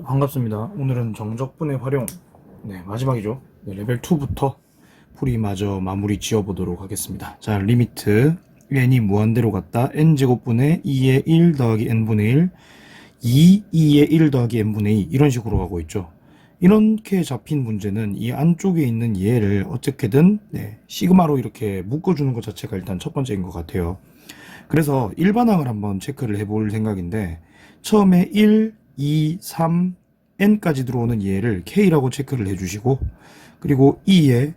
자, 반갑습니다. 오늘은 정적분의 활용, 마지막이죠. 레벨 2부터 풀이마저 마무리 지어보도록 하겠습니다. 자, 리미트 n이 무한대로 갔다 n제곱분의 2의 1 더하기 n분의 1 2의 1 더하기 n분의 2 이런 식으로 가고 있죠. 이렇게 잡힌 문제는 이 안쪽에 있는 얘를 어떻게든 시그마로 이렇게 묶어주는 것 자체가 일단 첫 번째인 것 같아요. 그래서 일반항을 한번 체크를 해볼 생각인데, 처음에 1, 2, 3, n까지 들어오는 얘를 k라고 체크를 해주시고, 그리고 2에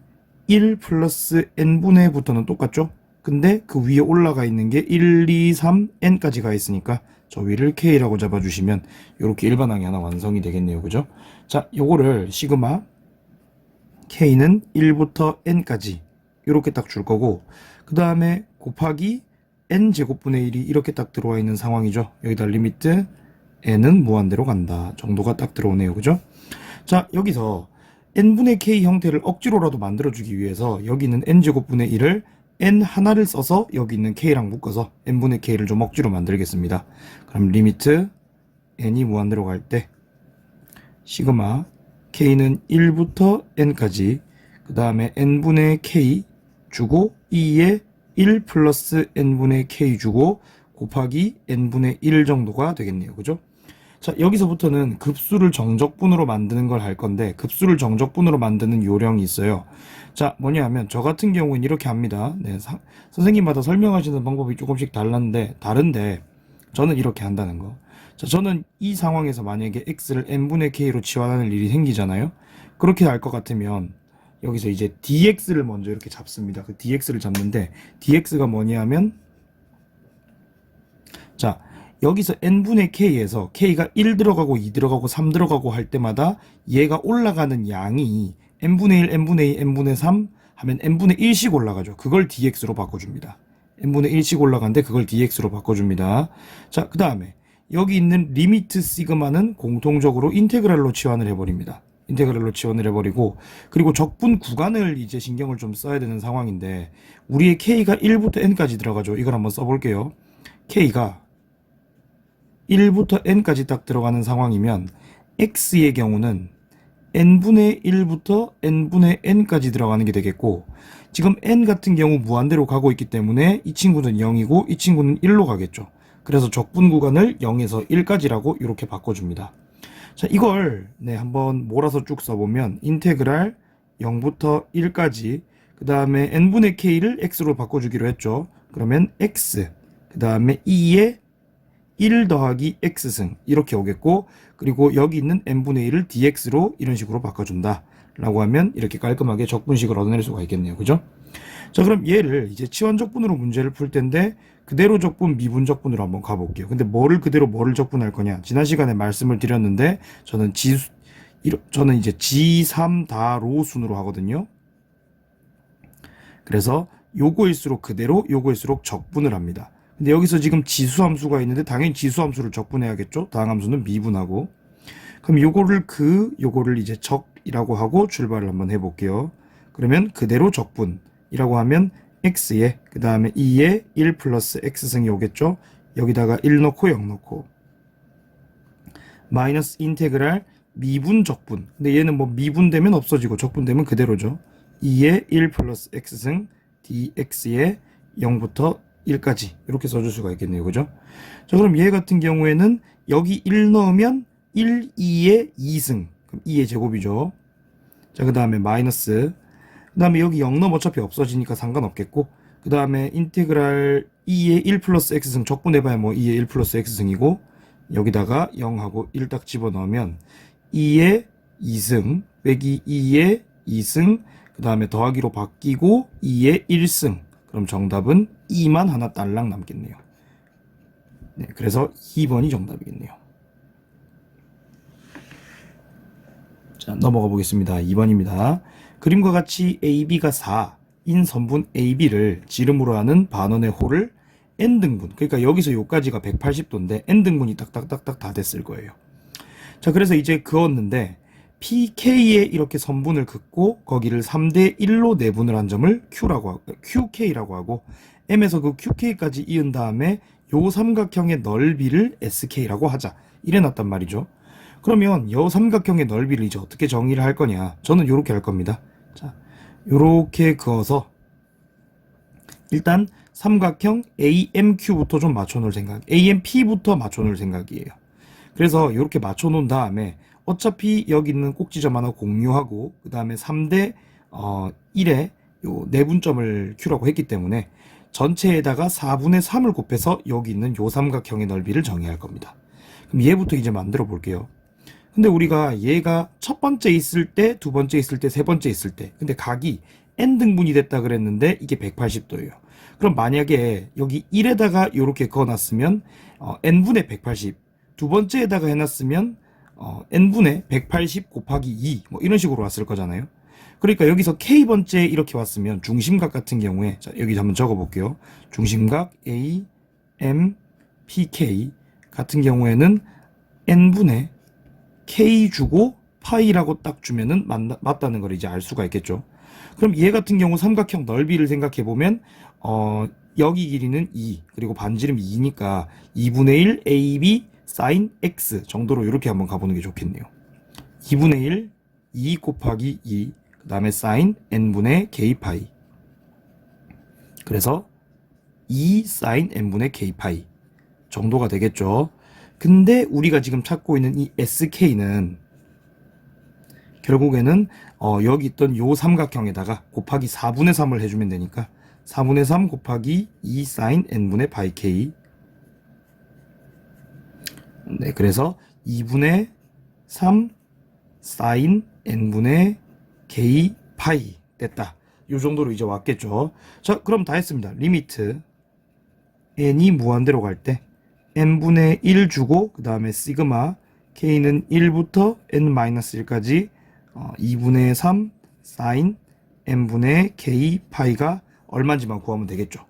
1 플러스 n분의부터는 똑같죠? 근데 그 위에 올라가 있는 게 1, 2, 3, n까지 가 있으니까 저 위를 k라고 잡아주시면 이렇게 일반항이 하나 완성이 되겠네요. 그죠? 자, 요거를 시그마 k는 1부터 n까지 이렇게 딱 줄 거고, 그 다음에 곱하기 n제곱분의 1이 이렇게 딱 들어와 있는 상황이죠. 여기다 리미트 n은 무한대로 간다 정도가 딱 들어오네요. 그죠? 자, 여기서 n분의 k 형태를 억지로라도 만들어주기 위해서 여기 있는 n제곱분의 1을 n 하나를 써서 여기 있는 k랑 묶어서 n분의 k를 좀 억지로 만들겠습니다. 그럼 리미트 n이 무한대로 갈 때 시그마 k는 1부터 n까지, 그 다음에 n분의 k 주고 2에 1 플러스 n분의 k 주고 곱하기 n분의 1 정도가 되겠네요. 그죠? 자, 여기서부터는 급수를 정적분으로 만드는 걸 할 건데, 급수를 정적분으로 만드는 요령이 있어요. 자, 뭐냐 하면 저 같은 경우는 이렇게 합니다. 선생님마다 설명하시는 방법이 조금씩 다른데 저는 이렇게 한다는 거. 자, 저는 이 상황에서 만약에 x를 n분의 k로 치환하는 일이 생기잖아요. 그렇게 할 것 같으면 여기서 이제 dx를 먼저 이렇게 잡습니다. 그 dx를 잡는데, dx가 뭐냐 하면, 자, 여기서 n분의 k에서 k가 1 들어가고 2 들어가고 3 들어가고 할 때마다 얘가 올라가는 양이 n분의 1, n분의 2, n분의 3 하면 n분의 1씩 올라가죠. 그걸 dx로 바꿔줍니다. n분의 1씩 올라가는데 그걸 dx로 바꿔줍니다. 자, 그 다음에 여기 있는 리미트 시그마는 공통적으로 인테그랄로 치환을 해버립니다. 인테그랄로 치환을 해버리고, 그리고 적분 구간을 이제 신경을 좀 써야 되는 상황인데, 우리의 k가 1부터 n까지 들어가죠. 이걸 한번 써볼게요. k가 1부터 n까지 딱 들어가는 상황이면 x의 경우는 n분의 1부터 n분의 n까지 들어가는 게 되겠고, 지금 n 같은 경우 무한대로 가고 있기 때문에 이 친구는 0이고 이 친구는 1로 가겠죠. 그래서 적분 구간을 0에서 1까지라고 이렇게 바꿔줍니다. 자, 이걸 한번 몰아서 쭉 써보면 인테그랄 0부터 1까지, 그 다음에 n분의 k를 x로 바꿔주기로 했죠. 그러면 x, 그 다음에 2에 1 더하기 x승 이렇게 오겠고, 그리고 여기 있는 n분의 1을 dx로 이런 식으로 바꿔준다 라고 하면 이렇게 깔끔하게 적분식을 얻어낼 수가 있겠네요. 그죠? 자, 그럼 얘를 이제 치환적분으로 문제를 풀 텐데, 그대로 적분 미분적분으로 한번 가볼게요. 근데 뭐를 그대로 뭐를 적분할 거냐, 지난 시간에 말씀을 드렸는데 저는 이제 G3 다로 순으로 하거든요. 그래서 요거일수록 그대로, 요거일수록 적분을 합니다. 근데 여기서 지금 지수함수가 있는데 당연히 지수함수를 적분해야겠죠. 다항함수는 미분하고. 그럼 요거를 이제 적이라고 하고 출발을 한번 해볼게요. 그러면 그대로 적분이라고 하면 x에, 그 다음에 2에 1 플러스 x승이 오겠죠. 여기다가 1 넣고 0 넣고 마이너스 인테그랄 미분 적분. 근데 얘는 뭐 미분되면 없어지고 적분되면 그대로죠. 2에 1 플러스 x승 dx에 0부터 1까지 이렇게 써줄 수가 있겠네요. 그죠? 자, 그럼 얘 같은 경우에는 여기 1 넣으면 1, 2에 2승. 그럼 2의 제곱이죠. 자, 그 다음에 마이너스, 그 다음에 여기 0 넣으면 어차피 없어지니까 상관없겠고, 그 다음에 인테그랄 2의 1 플러스 x승 적분해봐야 뭐 2의 1 플러스 x승이고, 여기다가 0하고 1 딱 집어넣으면 2의 2승 빼기 2의 2승, 그 다음에 더하기로 바뀌고 2의 1승. 그럼 정답은 2만 하나 딸랑 남겠네요. 그래서 2번이 정답이겠네요. 자, 넘어가 보겠습니다. 2번입니다. 그림과 같이 AB가 4인 선분 AB를 지름으로 하는 반원의 홀을 n등분, 그러니까 여기서 여기까지가 180도인데 n등분이 딱딱딱딱 다 됐을 거예요. 자, 그래서 이제 그었는데 PK에 이렇게 선분을 긋고 거기를 3대 1로 내분을 한 점을 QK라고 하고, M에서 그 QK까지 이은 다음에 요 삼각형의 넓이를 SK라고 하자, 이래 놨단 말이죠. 그러면 이 삼각형의 넓이를 이제 어떻게 정의를 할 거냐? 저는 이렇게 할 겁니다. 자, 요렇게 그어서 일단 삼각형 AMQ부터 좀 맞춰놓을 생각, AMP부터 맞춰놓을 생각이에요. 그래서 이렇게 맞춰놓은 다음에 어차피 여기 있는 꼭지점 하나 공유하고 그 다음에 3대 1에 요 내분점을 Q라고 했기 때문에 전체에다가 4분의 3을 곱해서 여기 있는 요 삼각형의 넓이를 정의할 겁니다. 그럼 얘부터 이제 만들어 볼게요. 근데 우리가 얘가 첫 번째 있을 때, 두 번째 있을 때, 세 번째 있을 때, 근데 각이 n등분이 됐다 그랬는데 이게 180도예요. 그럼 만약에 여기 1에다가 이렇게 그어놨으면 n분의 180, 두 번째에다가 해놨으면 n분의 180 곱하기 2 뭐 이런 식으로 왔을 거잖아요. 그러니까 여기서 k번째 이렇게 왔으면 중심각 같은 경우에, 자 여기 한번 적어볼게요. 중심각 A, M, PK 같은 경우에는 n분의 k 주고 파이라고 딱 주면은 맞다는 걸 이제 알 수가 있겠죠. 그럼 얘 같은 경우 삼각형 넓이를 생각해 보면 여기 길이는 2 그리고 반지름 2니까 2분의 1 AB sin x 정도로 이렇게 한번 가보는 게 좋겠네요. 2분의 1 2 곱하기 2 그 다음에 sin n분의 k 파이, 그래서 2 sin n분의 k 파이 정도가 되겠죠. 근데 우리가 지금 찾고 있는 이 SK는 결국에는 여기 있던 요 삼각형에다가 곱하기 4분의 3을 해주면 되니까 4분의 3 곱하기 2 sin n분의 파이 k, 네, 그래서 2분의 3 sin n분의 k 파이 됐다. 요 정도로 이제 왔겠죠. 자, 그럼 다 했습니다. 리미트 n이 무한대로 갈 때 n분의 1 주고 그 다음에 시그마 k는 1부터 n-1까지 2분의 3 sin n분의 k 파이가 얼마인지만 구하면 되겠죠.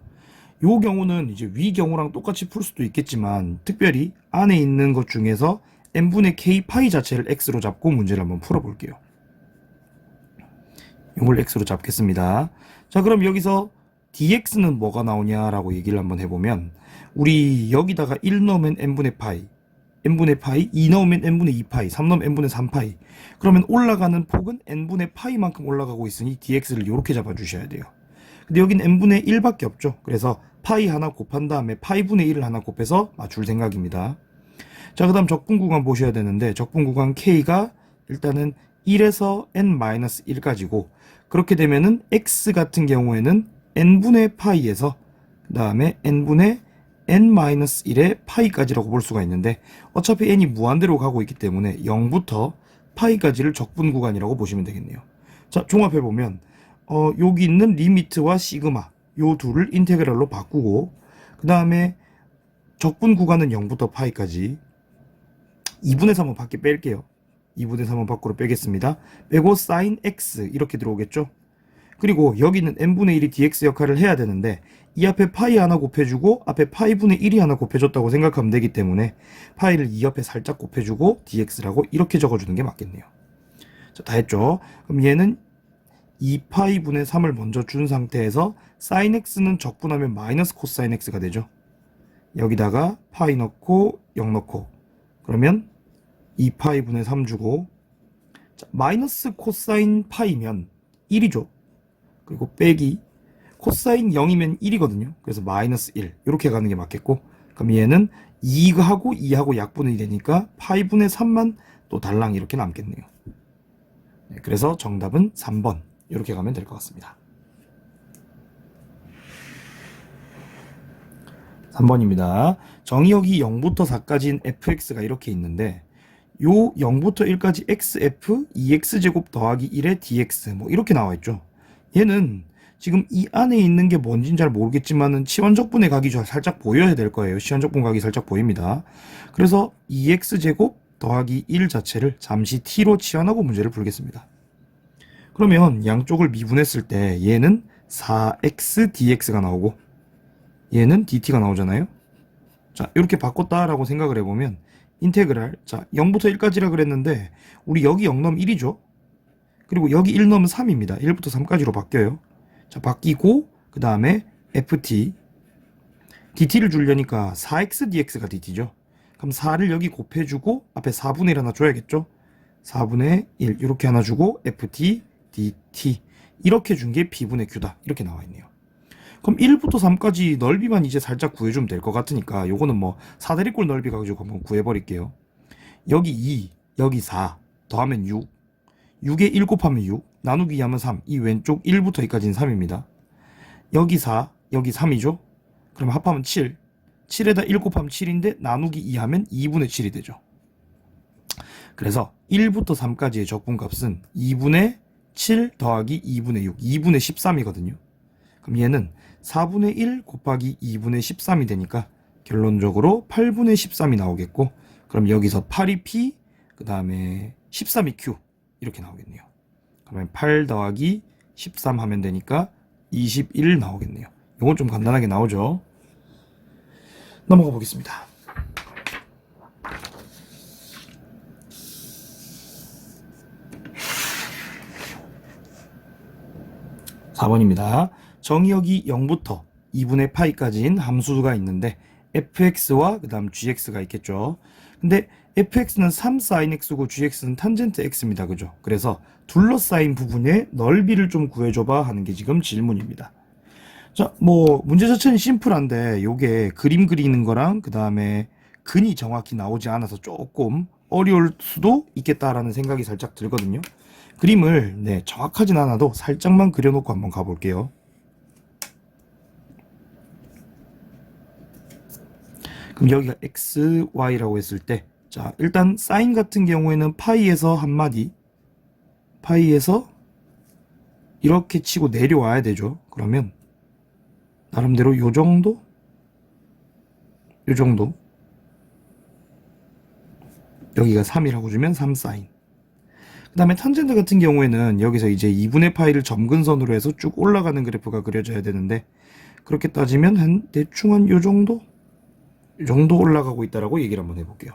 요 경우는 이제 위 경우랑 똑같이 풀 수도 있겠지만 특별히 안에 있는 것 중에서 n분의 k 파이 자체를 x로 잡고 문제를 한번 풀어볼게요. 이걸 x로 잡겠습니다. 자, 그럼 여기서 dx는 뭐가 나오냐라고 얘기를 한번 해보면 우리 여기다가 1 넣으면 n분의 파이, n분의 파이, 2 넣으면 n분의 2파이, 3 넣으면 n분의 3파이. 그러면 올라가는 폭은 n분의 파이만큼 올라가고 있으니 dx를 이렇게 잡아주셔야 돼요. 근데 여긴 n분의 1밖에 없죠. 그래서 파이 하나 곱한 다음에 파이분의 1을 하나 곱해서 맞출 생각입니다. 자, 그 다음 적분 구간 보셔야 되는데 적분 구간 k가 일단은 1에서 n-1까지고 그렇게 되면은 x 같은 경우에는 n분의 파이에서 그 다음에 n분의 n-1의 파이까지라고 볼 수가 있는데 어차피 n이 무한대로 가고 있기 때문에 0부터 파이까지를 적분 구간이라고 보시면 되겠네요. 자, 종합해보면 여기 있는 리미트와 시그마 요 둘을 인테그랄로 바꾸고 그 다음에 적분 구간은 0부터 파이까지 2분의 3은 밖에 뺄게요. 2분의 3은 밖으로 빼겠습니다. 빼고 sin x 이렇게 들어오겠죠. 그리고 여기는 n분의 1이 dx 역할을 해야 되는데 이 앞에 파이 하나 곱해주고 앞에 파이분의 1이 하나 곱해줬다고 생각하면 되기 때문에 파이를 이 옆에 살짝 곱해주고 dx라고 이렇게 적어주는 게 맞겠네요. 자, 다 했죠. 그럼 얘는 2파이분의 3을 먼저 준 상태에서 sin x는 적분하면 마이너스 코사인 x가 되죠. 여기다가 파이 넣고 0 넣고 그러면 2파이분의 3 주고, 자, 마이너스 코사인 파이면 1이죠. 그리고 빼기 코사인 0이면 1이거든요. 그래서 마이너스 1 이렇게 가는 게 맞겠고, 그럼 얘는 2하고 2하고 약분이 되니까 파이분의 3만 또 달랑 이렇게 남겠네요. 네, 그래서 정답은 3번 이렇게 가면 될 것 같습니다. 3번입니다. 정의역이 0부터 4까지인 fx가 이렇게 있는데 요 0부터 1까지 xf 2x제곱 더하기 1의 dx 뭐 이렇게 나와 있죠. 얘는 지금 이 안에 있는 게 뭔진 잘 모르겠지만은 치환적분의 각이 살짝 보여야 될 거예요. 치환적분 각이 살짝 보입니다. 그래서 2x제곱 더하기 1 자체를 잠시 t로 치환하고 문제를 풀겠습니다. 그러면 양쪽을 미분했을 때 얘는 4x dx가 나오고 얘는 dt가 나오잖아요. 자, 이렇게 바꿨다라고 생각을 해보면 인테그랄, 자 0부터 1까지라 그랬는데 우리 여기 0 넣으면 1이죠. 그리고 여기 1 넣으면 3입니다. 1부터 3까지로 바뀌어요. 자, 바뀌고 그 다음에 ft dt를 주려니까 4x dx가 dt죠. 그럼 4를 여기 곱해주고 앞에 4분의 1 하나 줘야겠죠. 4분의 1 이렇게 하나 주고 ft dt 이렇게 준 게 b분의 q다. 이렇게 나와 있네요. 그럼 1부터 3까지 넓이만 이제 살짝 구해주면 될 것 같으니까 요거는 뭐 4대리꼴 넓이 가지고 한번 구해버릴게요. 여기 2, 여기 4 더하면 6, 6에 1 곱하면 6 나누기 2 하면 3. 이 왼쪽 1부터 2까지는 3입니다. 여기 4, 여기 3이죠. 그럼 합하면 7, 7에다 1 곱하면 7인데 나누기 2 하면 2분의 7이 되죠. 그래서 1부터 3까지의 적분값은 2분의 7 더하기 2분의 6, 2분의 13이거든요. 그럼 얘는 4분의 1 곱하기 2분의 13이 되니까 결론적으로 8분의 13이 나오겠고, 그럼 여기서 8이 P, 그 다음에 13이 Q 이렇게 나오겠네요. 그러면 8 더하기 13 하면 되니까 21 나오겠네요. 이건 좀 간단하게 나오죠. 넘어가 보겠습니다. (4번입니다) 정의역이 0부터 2분의 파이까지인 함수가 있는데 fx와 그 다음 gx가 있겠죠. 근데 fx는 3sin x고 gx는 탄젠트 x입니다. 그죠? 그래서 둘러싸인 부분의 넓이를 좀 구해줘봐 하는 게 지금 질문입니다. 자, 뭐 문제 자체는 심플한데 요게 그림 그리는 거랑 그 다음에 근이 정확히 나오지 않아서 조금 어려울 수도 있겠다라는 생각이 살짝 들거든요. 그림을 정확하진 않아도 살짝만 그려놓고 한번 가볼게요. 그럼 여기가 x, y라고 했을 때, 자, 일단 사인 같은 경우에는 파이에서 한마디, 파이에서 이렇게 치고 내려와야 되죠. 그러면 나름대로 요 정도, 요 정도, 여기가 3이라고 주면 3사인. 그 다음에 탄젠트 같은 경우에는 여기서 이제 2분의 파이를 점근선으로 해서 쭉 올라가는 그래프가 그려져야 되는데, 그렇게 따지면 한 대충 한 요 정도? 이 정도 올라가고 있다라고 얘기를 한번 해볼게요.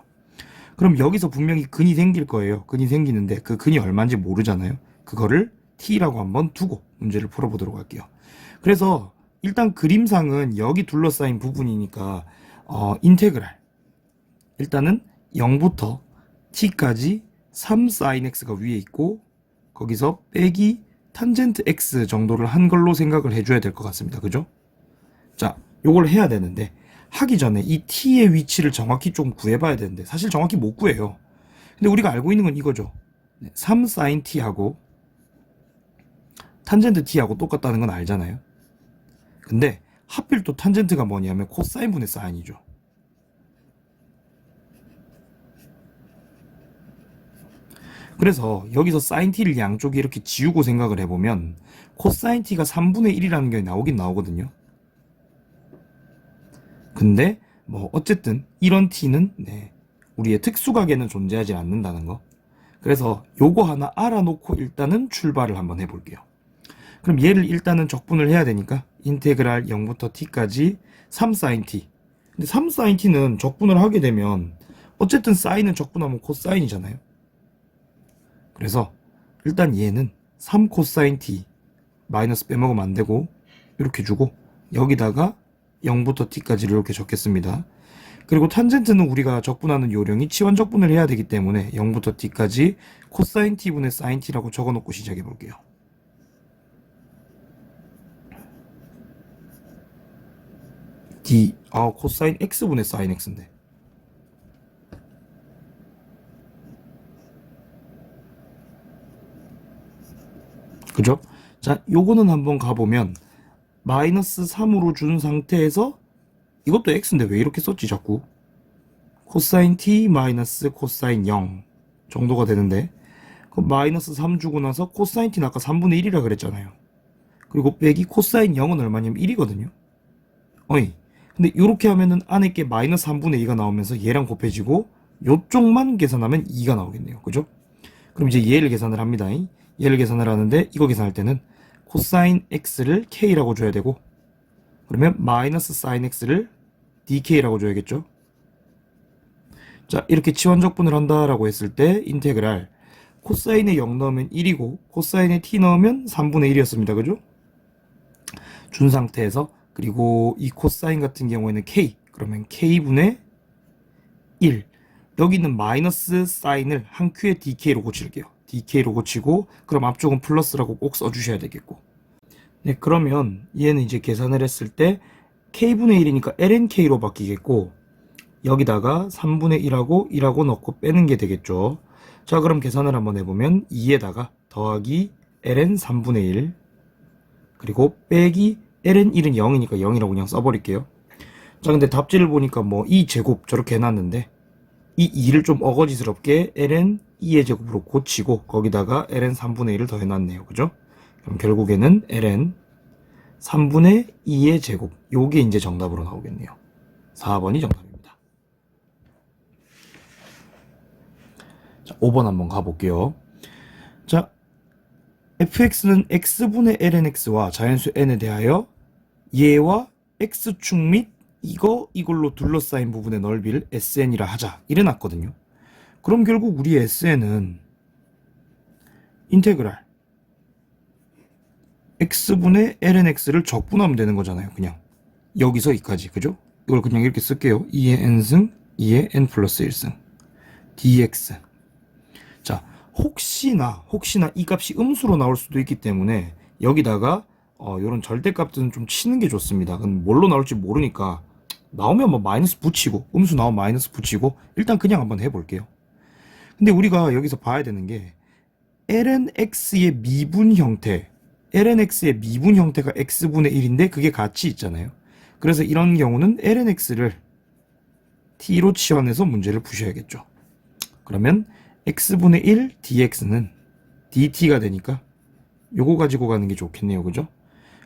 그럼 여기서 분명히 근이 생길 거예요. 근이 생기는데 그 근이 얼마인지 모르잖아요. 그거를 t라고 한번 두고 문제를 풀어보도록 할게요. 그래서 일단 그림상은 여기 둘러싸인 부분이니까 인테그랄 일단은 0부터 t까지 3sin x가 위에 있고 거기서 빼기 탄젠트 x 정도를 한 걸로 생각을 해줘야 될 것 같습니다. 그죠? 자, 요걸 해야 되는데 하기 전에 이 t의 위치를 정확히 좀 구해봐야 되는데 사실 정확히 못 구해요. 근데 우리가 알고 있는 건 이거죠. 3sin t하고 탄젠트 t하고 똑같다는 건 알잖아요. 근데 하필 또 탄젠트가 뭐냐면 코사인 분의 사인이죠. 그래서 여기서 sin t를 양쪽에 이렇게 지우고 생각을 해보면 코사인 t가 3분의 1이라는 게 나오긴 나오거든요. 근데 뭐 어쨌든 이런 t는 우리의 특수각에는 존재하지 않는다는 거. 그래서 요거 하나 알아놓고 일단은 출발을 한번 해볼게요. 그럼 얘를 일단은 적분을 해야 되니까 인테그랄 0부터 t까지 3sin t. 근데 3sin t는 적분을 하게 되면 어쨌든 사인은 적분하면 코사인이잖아요. 그래서 일단 얘는 3코사인 t 마이너스 빼먹으면 안 되고 이렇게 주고 여기다가 0부터 t까지를 이렇게 적겠습니다. 그리고 탄젠트는 우리가 적분하는 요령이 치환 적분을 해야 되기 때문에 0부터 t까지 코사인 t분의 사인 t라고 적어놓고 시작해 볼게요. d, 코사인 x분의 사인 x인데. 그죠? 자, 요거는 한번 가보면 마이너스 3으로 준 상태에서 이것도 x인데 왜 이렇게 썼지 자꾸? 코사인 t 마이너스 코사인 0 정도가 되는데 그럼 마이너스 3 주고 나서 코사인 t는 아까 3분의 1이라 그랬잖아요. 그리고 빼기 코사인 0은 얼마냐면 1이거든요. 어이, 근데 이렇게 하면은 안에 게 마이너스 3분의 2가 나오면서 얘랑 곱해지고 요쪽만 계산하면 2가 나오겠네요. 그죠? 그럼 이제 얘를 계산을 합니다. 얘를 계산을 하는데 이거 계산할 때는 코사인 x를 k라고 줘야 되고 그러면 마이너스 사인 x를 dk라고 줘야겠죠. 자, 이렇게 치환적분을 한다라고 했을 때 인테그랄 코사인에 0 넣으면 1이고 코사인에 t 넣으면 3분의 1이었습니다. 그죠? 준 상태에서 그리고 이 코사인 같은 경우에는 k 그러면 k분의 1. 여기 있는 마이너스 사인을 한 큐에 DK로 고칠게요. DK로 고치고 그럼 앞쪽은 플러스라고 꼭 써주셔야 되겠고. 네, 그러면 얘는 이제 계산을 했을 때 K분의 1이니까 LNK로 바뀌겠고 여기다가 3분의 1하고 넣고 빼는 게 되겠죠. 자, 그럼 계산을 한번 해보면 2에다가 더하기 ln 3분의 1 그리고 빼기 ln 1은 0이니까 0이라고 그냥 써버릴게요. 자, 근데 답지를 보니까 뭐 2제곱 저렇게 해놨는데 이 2를 좀 어거지스럽게 ln 2의 제곱으로 고치고 거기다가 ln 3분의 1을 더해놨네요. 그죠? 그럼 결국에는 ln 3분의 2의 제곱, 요게 이제 정답으로 나오겠네요. 4번이 정답입니다. 자, 5번 한번 가볼게요. 자, fx는 x분의 ln x와 자연수 n에 대하여 얘와 x축 및 이걸로 둘러싸인 부분의 넓이를 SN이라 하자 이래 놨거든요. 그럼 결국 우리 SN은 인테그랄 x분의 ln x를 적분하면 되는 거잖아요. 그냥 여기서 이까지, 그죠? 이걸 그냥 이렇게 쓸게요. 2의 n승 2의 n 플러스 1승 dx. 자, 혹시나 이 값이 음수로 나올 수도 있기 때문에 여기다가 요런 절대값들은 좀 치는 게 좋습니다. 그럼 뭘로 나올지 모르니까 나오면 뭐 마이너스 붙이고, 음수 나오면 마이너스 붙이고, 일단 그냥 한번 해볼게요. 근데 우리가 여기서 봐야 되는 게 ln x의 미분 형태가 x분의 1인데 그게 같이 있잖아요. 그래서 이런 경우는 ln x를 t로 치환해서 문제를 푸셔야겠죠. 그러면 x분의 1 dx는 dt가 되니까 요거 가지고 가는 게 좋겠네요. 그죠?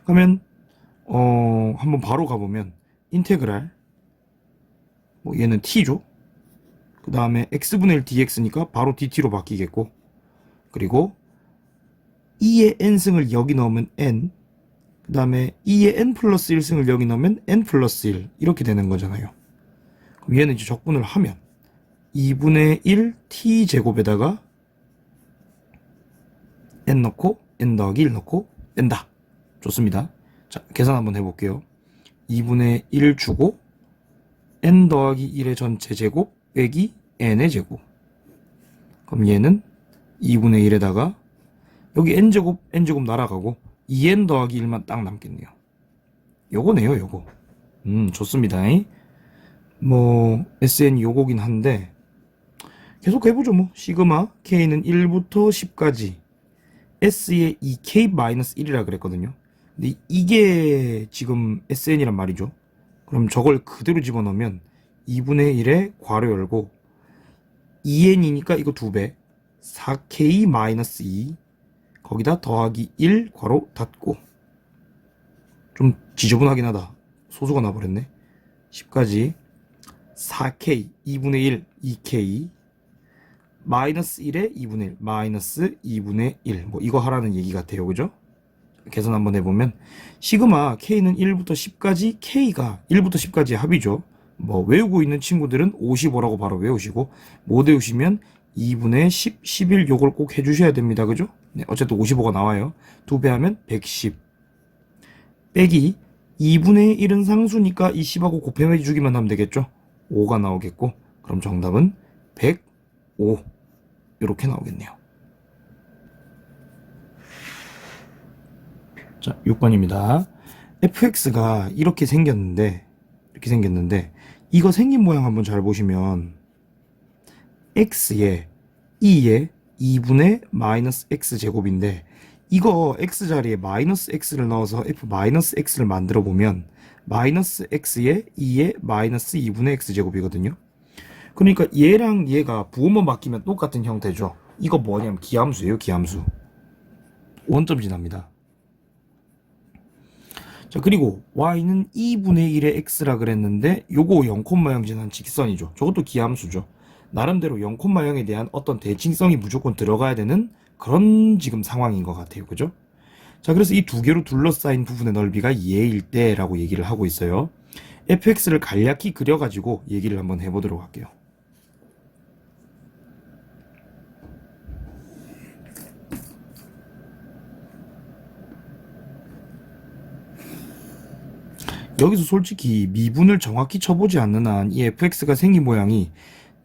그러면 한번 바로 가보면 인테그랄 뭐 얘는 t죠. 그 다음에 x분의 1 dx니까 바로 dt로 바뀌겠고, 그리고 2의 n승을 여기 넣으면 n, 그 다음에 2의 n 플러스 1승을 여기 넣으면 n 플러스 1 이렇게 되는 거잖아요. 그럼 얘는 이제 적분을 하면 2분의 1 t 제곱에다가 n 넣고 n 더하기 1 넣고 뺀다. 좋습니다. 자, 계산 한번 해볼게요. 2분의 1 주고 n 더하기 1의 전체 제곱 빼기 n의 제곱. 그럼 얘는 2분의 1에다가 여기 n제곱 날아가고 2n 더하기 1만 딱 남겠네요. 요거네요, 요거. 좋습니다. 뭐 SN이 요거긴 한데 계속 해보죠. 뭐 시그마 K는 1부터 10까지 S의 2K-1이라 그랬거든요. 근데 이게 지금 SN이란 말이죠. 그럼 저걸 그대로 집어넣으면 2분의 1에 괄호 열고 2n이니까 이거 2배 4K-2 거기다 더하기 1 괄호 닫고. 좀 지저분하긴 하다. 소수가 나버렸네. 10까지 4K 2분의 1 2K 마이너스 1에 2분의 1 마이너스 2분의 1 뭐 이거 하라는 얘기 같아요. 그죠? 계산 한번 해보면 시그마 K는 1부터 10까지 K가 1부터 10까지의 합이죠. 뭐 외우고 있는 친구들은 55라고 바로 외우시고 못 외우시면 2분의 10, 11 요걸 꼭 해주셔야 됩니다. 그죠? 네, 어쨌든 55가 나와요. 2배 하면 110 빼기 2분의 1은 상수니까 이 10하고 곱해 주기만 하면 되겠죠? 5가 나오겠고 그럼 정답은 105 이렇게 나오겠네요. 자, 6번입니다. fx가 이렇게 생겼는데 이거 생긴 모양 한번 잘 보시면 x에 2에 2분의 마이너스 x 제곱인데 이거 x 자리에 마이너스 x를 넣어서 f 마이너스 x를 만들어 보면 마이너스 x에 2에 마이너스 2분의 x 제곱이거든요. 그러니까 얘랑 얘가 부호만 바뀌면 똑같은 형태죠. 이거 뭐냐면 기함수예요. 기함수. 원점 지납니다. 자, 그리고 y는 2분의 1의 x라 그랬는데 요거 0,0 지난 직선이죠. 저것도 기함수죠. 나름대로 0,0에 대한 어떤 대칭성이 무조건 들어가야 되는 그런 지금 상황인 것 같아요. 그죠? 자, 그래서 이 두 개로 둘러싸인 부분의 넓이가 얘일 때라고 얘기를 하고 있어요. fx를 간략히 그려가지고 얘기를 한번 해보도록 할게요. 여기서 솔직히 미분을 정확히 쳐보지 않는 한 이 fx가 생긴 모양이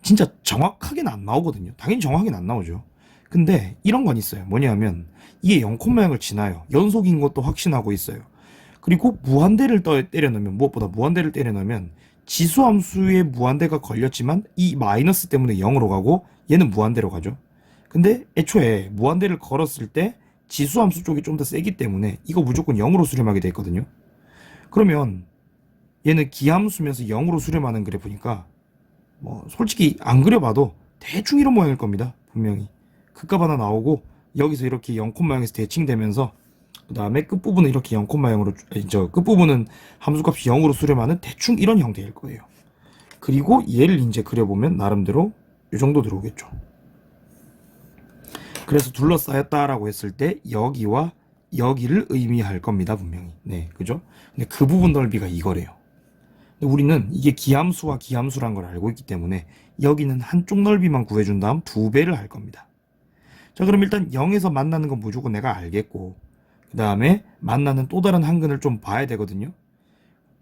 진짜 정확하게는 안 나오거든요. 당연히 정확하게는 안 나오죠. 근데 이런 건 있어요. 뭐냐면 이게 0,0을 지나요. 연속인 것도 확신하고 있어요. 그리고 무한대를 때려 넣으면, 무엇보다 무한대를 때려 넣으면 지수함수에 무한대가 걸렸지만 이 마이너스 때문에 0으로 가고 얘는 무한대로 가죠. 근데 애초에 무한대를 걸었을 때 지수함수 쪽이 좀 더 세기 때문에 이거 무조건 0으로 수렴하게 돼 있거든요. 그러면 얘는 기함수면서 0으로 수렴하는 그래프니까 뭐 솔직히 안 그려봐도 대충 이런 모양일 겁니다. 분명히 극값 하나 나오고 여기서 이렇게 0,0에서 대칭되면서 그 다음에 끝부분은 이렇게 0,0으로, 저 끝부분은 함수값이 0으로 수렴하는 대충 이런 형태일 거예요. 그리고 얘를 이제 그려보면 나름대로 이 정도 들어오겠죠. 그래서 둘러싸였다라고 했을 때 여기와 여기를 의미할 겁니다. 분명히. 네, 그죠? 근데 그 부분 넓이가 이거래요. 근데 우리는 이게 기함수와 기함수란 걸 알고 있기 때문에 여기는 한쪽 넓이만 구해준 다음 2배를 할 겁니다. 자, 그럼 일단 0에서 만나는 건 무조건 내가 알겠고, 그 다음에 만나는 또 다른 한근을 좀 봐야 되거든요.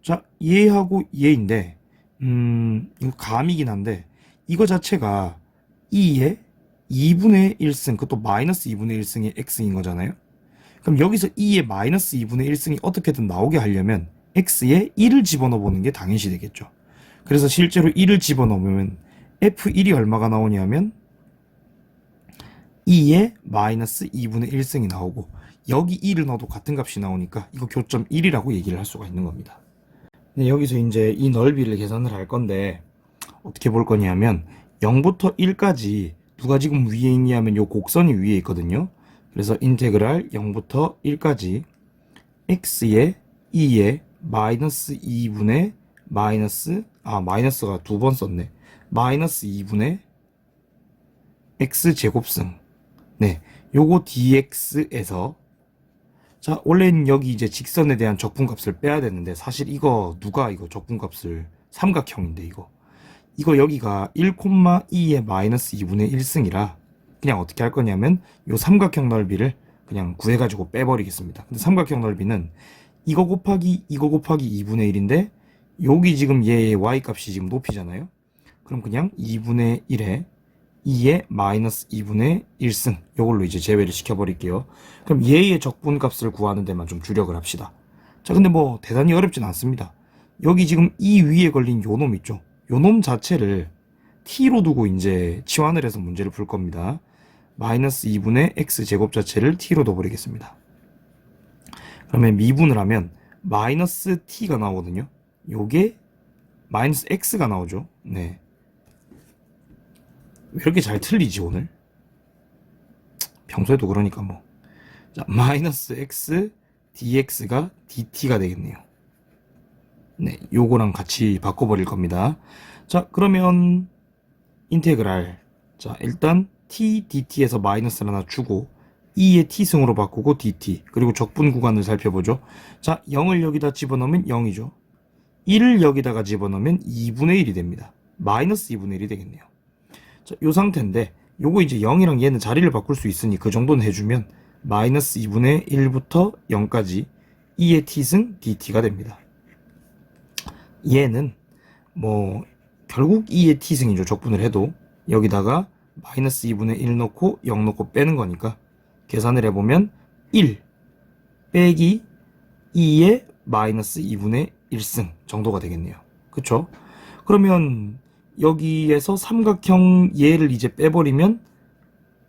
자, 얘하고 얘인데, 이거 감이긴 한데, 이거 자체가 2의 2분의 1승, 그것도 마이너스 2분의 1승의 x인 거잖아요. 그럼 여기서 2의 마이너스 2분의 1승이 어떻게든 나오게 하려면 x에 1을 집어넣어 보는 게 당연시 되겠죠. 그래서 실제로 1을 집어넣으면 f1이 얼마가 나오냐면 2의 마이너스 2분의 1승이 나오고, 여기 1을 넣어도 같은 값이 나오니까 이거 교점 1이라고 얘기를 할 수가 있는 겁니다. 네, 여기서 이제 이 넓이를 계산을 할 건데 어떻게 볼 거냐면 0부터 1까지 누가 지금 위에 있냐면 요 곡선이 위에 있거든요. 그래서 인테그랄 0부터 1까지 x의 2의 마이너스 2분의 마이너스가 두 번 썼네. 마이너스 2분의 x제곱승. 네, 요거 dx에서, 자, 원래는 여기 이제 직선에 대한 적분값을 빼야 되는데 사실 이거 누가 이거 적분값을 삼각형인데 이거 여기가 1,2의 마이너스 2분의 1승이라 그냥 어떻게 할 거냐면 요 삼각형 넓이를 그냥 구해가지고 빼버리겠습니다. 근데 삼각형 넓이는 이거 곱하기 2분의 1인데 여기 지금 얘의 y값이 지금 높이잖아요. 그럼 그냥 2분의 1에 2의 마이너스 2분의 1승 요걸로 이제 제외를 시켜버릴게요. 그럼 얘의 적분값을 구하는 데만 좀 주력을 합시다. 자, 근데 뭐 대단히 어렵진 않습니다. 여기 지금 이 위에 걸린 요 놈 있죠. 요 놈 자체를 t로 두고 이제 치환을 해서 문제를 풀 겁니다. 마이너스 2분의 x제곱 자체를 t로 둬버리겠습니다. 그러면 미분을 하면 마이너스 t가 나오거든요. 요게 마이너스 x가 나오죠. 네. 왜 이렇게 잘 틀리지 오늘? 평소에도 그러니까 뭐. 자, 마이너스 x dx가 dt가 되겠네요. 네, 요거랑 같이 바꿔버릴 겁니다. 자, 그러면 인테그랄, 자, 일단 t dt에서 마이너스를 하나 주고 2의 t승으로 바꾸고 dt, 그리고 적분 구간을 살펴보죠. 자, 0을 여기다 집어넣으면 0이죠. 1을 여기다가 집어넣으면 2분의 1이 됩니다. 마이너스 2분의 1이 되겠네요. 자, 요 상태인데 요거 이제 0이랑 얘는 자리를 바꿀 수 있으니 그 정도는 해주면 마이너스 2분의 1부터 0까지 2의 t승 dt가 됩니다. 얘는 뭐 결국 2의 t승이죠. 적분을 해도 여기다가 마이너스 2분의 1 넣고 0 넣고 빼는 거니까 계산을 해보면 1 빼기 2의 마이너스 2분의 1승 정도가 되겠네요. 그쵸? 그러면 여기에서 삼각형 얘를 이제 빼버리면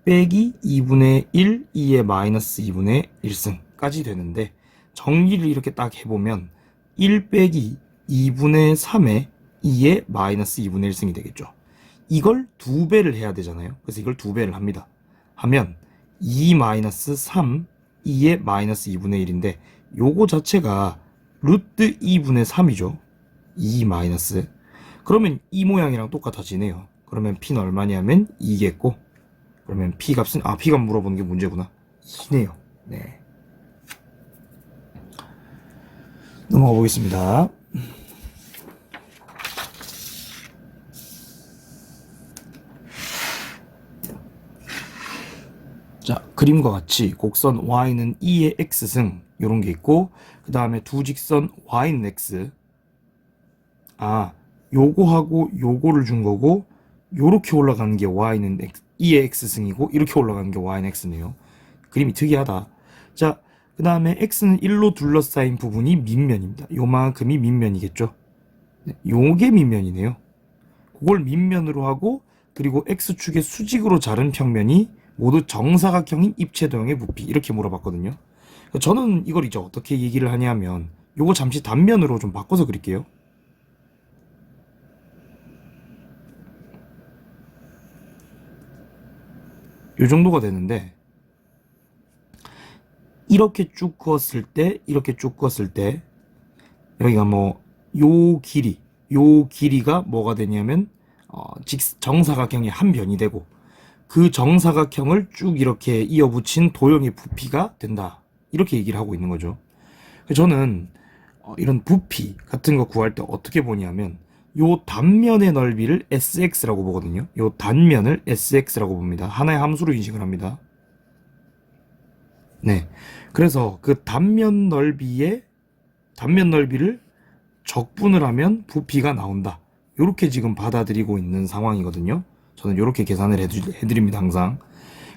빼기 2분의 1 2의 마이너스 2분의 1승까지 되는데, 정리를 이렇게 딱 해보면 1 빼기 2분의 3의 2의 마이너스 2분의 1승이 되겠죠. 이걸 2배를 해야 되잖아요. 그래서 이걸 2배를 합니다. 하면 2 마이너스 3 2의 마이너스 2분의 1인데 요거 자체가 루트 2분의 3이죠. 2 마이너스. 그러면 이 모양이랑 똑같아지네요. 그러면 p는 얼마냐면 2겠고, 그러면 p 값은, p 값 물어보는 게 문제구나. 2네요. 네. 넘어가 보겠습니다. 자, 그림과 같이 곡선 y는 2의 x승 요런 게 있고, 그 다음에 두 직선 y는 x, 요거하고 요거를 준 거고 요렇게 올라가는 게 y는 E의 x승이고 이렇게 올라가는 게 y는 x네요. 그림이 특이하다. 자, 그 다음에 x는 1로 둘러싸인 부분이 밑면입니다. 요만큼이 밑면이겠죠. 네, 요게 밑면이네요. 그걸 밑면으로 하고 그리고 x축의 수직으로 자른 평면이 모두 정사각형인 입체도형의 부피 이렇게 물어봤거든요. 저는 이걸 이제 어떻게 얘기를 하냐면 요거 잠시 단면으로 좀 바꿔서 그릴게요. 요 정도가 되는데 이렇게 쭉 그었을 때 이렇게 쭉 그었을 때 여기가 뭐 요 길이가 뭐가 되냐면 정사각형의 한 변이 되고 그 정사각형을 쭉 이렇게 이어붙인 도형의 부피가 된다. 이렇게 얘기를 하고 있는 거죠. 저는 이런 부피 같은 거 구할 때 어떻게 보냐면 요 단면의 넓이를 sx라고 보거든요. 요 단면을 sx라고 봅니다. 하나의 함수로 인식을 합니다. 네. 그래서 그 단면 넓이를 적분을 하면 부피가 나온다. 요렇게 지금 받아들이고 있는 상황이거든요. 저는 요렇게 계산을 해드립니다, 항상.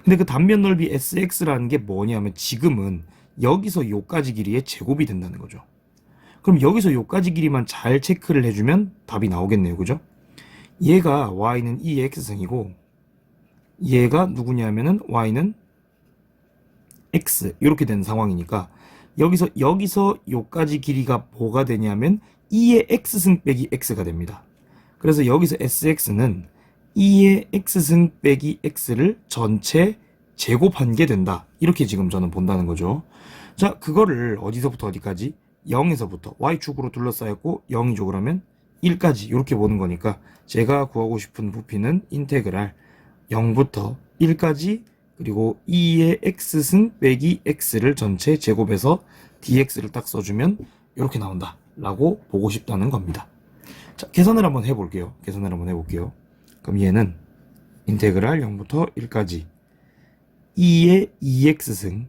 근데 그 단면 넓이 sx라는 게 뭐냐면 지금은 여기서 요까지 길이의 제곱이 된다는 거죠. 그럼 여기서 요까지 길이만 잘 체크를 해주면 답이 나오겠네요. 그죠? 얘가 y는 2의 x승이고 얘가 누구냐면은 y는 x 이렇게 된 상황이니까 여기서 요까지 길이가 뭐가 되냐면 2의 x승 빼기 x가 됩니다. 그래서 여기서 sx는 2의 x승 빼기 x를 전체 제곱한 게 된다. 이렇게 지금 저는 본다는 거죠. 자, 그거를 어디서부터 어디까지? 0에서부터 y축으로 둘러싸였고 0이죠. 그러면 1까지 이렇게 보는 거니까 제가 구하고 싶은 부피는 인테그랄 0부터 1까지 그리고 2의 x승 빼기 x를 전체 제곱해서 dx를 딱 써주면 이렇게 나온다 라고 보고 싶다는 겁니다. 자, 계산을 한번 해볼게요. 그럼 얘는 인테그랄 0부터 1까지 2의 2x승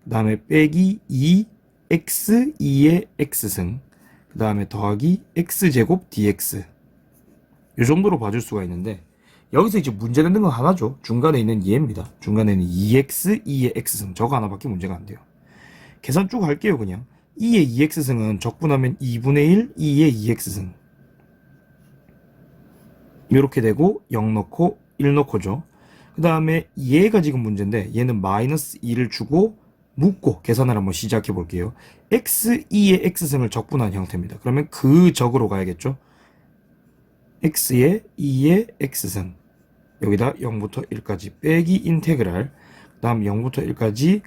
그 다음에 빼기 2x 2의 x승 그 다음에 더하기 x제곱 dx 이 정도로 봐줄 수가 있는데 여기서 이제 문제 되는 건 하나죠. 중간에 있는 얘입니다. 중간에는 2x 2의 x승 저거 하나밖에 문제가 안 돼요. 계산 쭉 할게요. 그냥 2의 2x승은 적분하면 2분의 1 2의 2x승 이렇게 되고 0 넣고 1 넣고죠. 그 다음에 얘가 지금 문제인데 얘는 마이너스 2를 주고 묶고 계산을 한번 시작해 볼게요. x 2의 x승을 적분한 형태입니다. 그러면 그 적으로 가야겠죠. x의 2의 x승 여기다 0부터 1까지 빼기 인테그랄 그 다음 0부터 1까지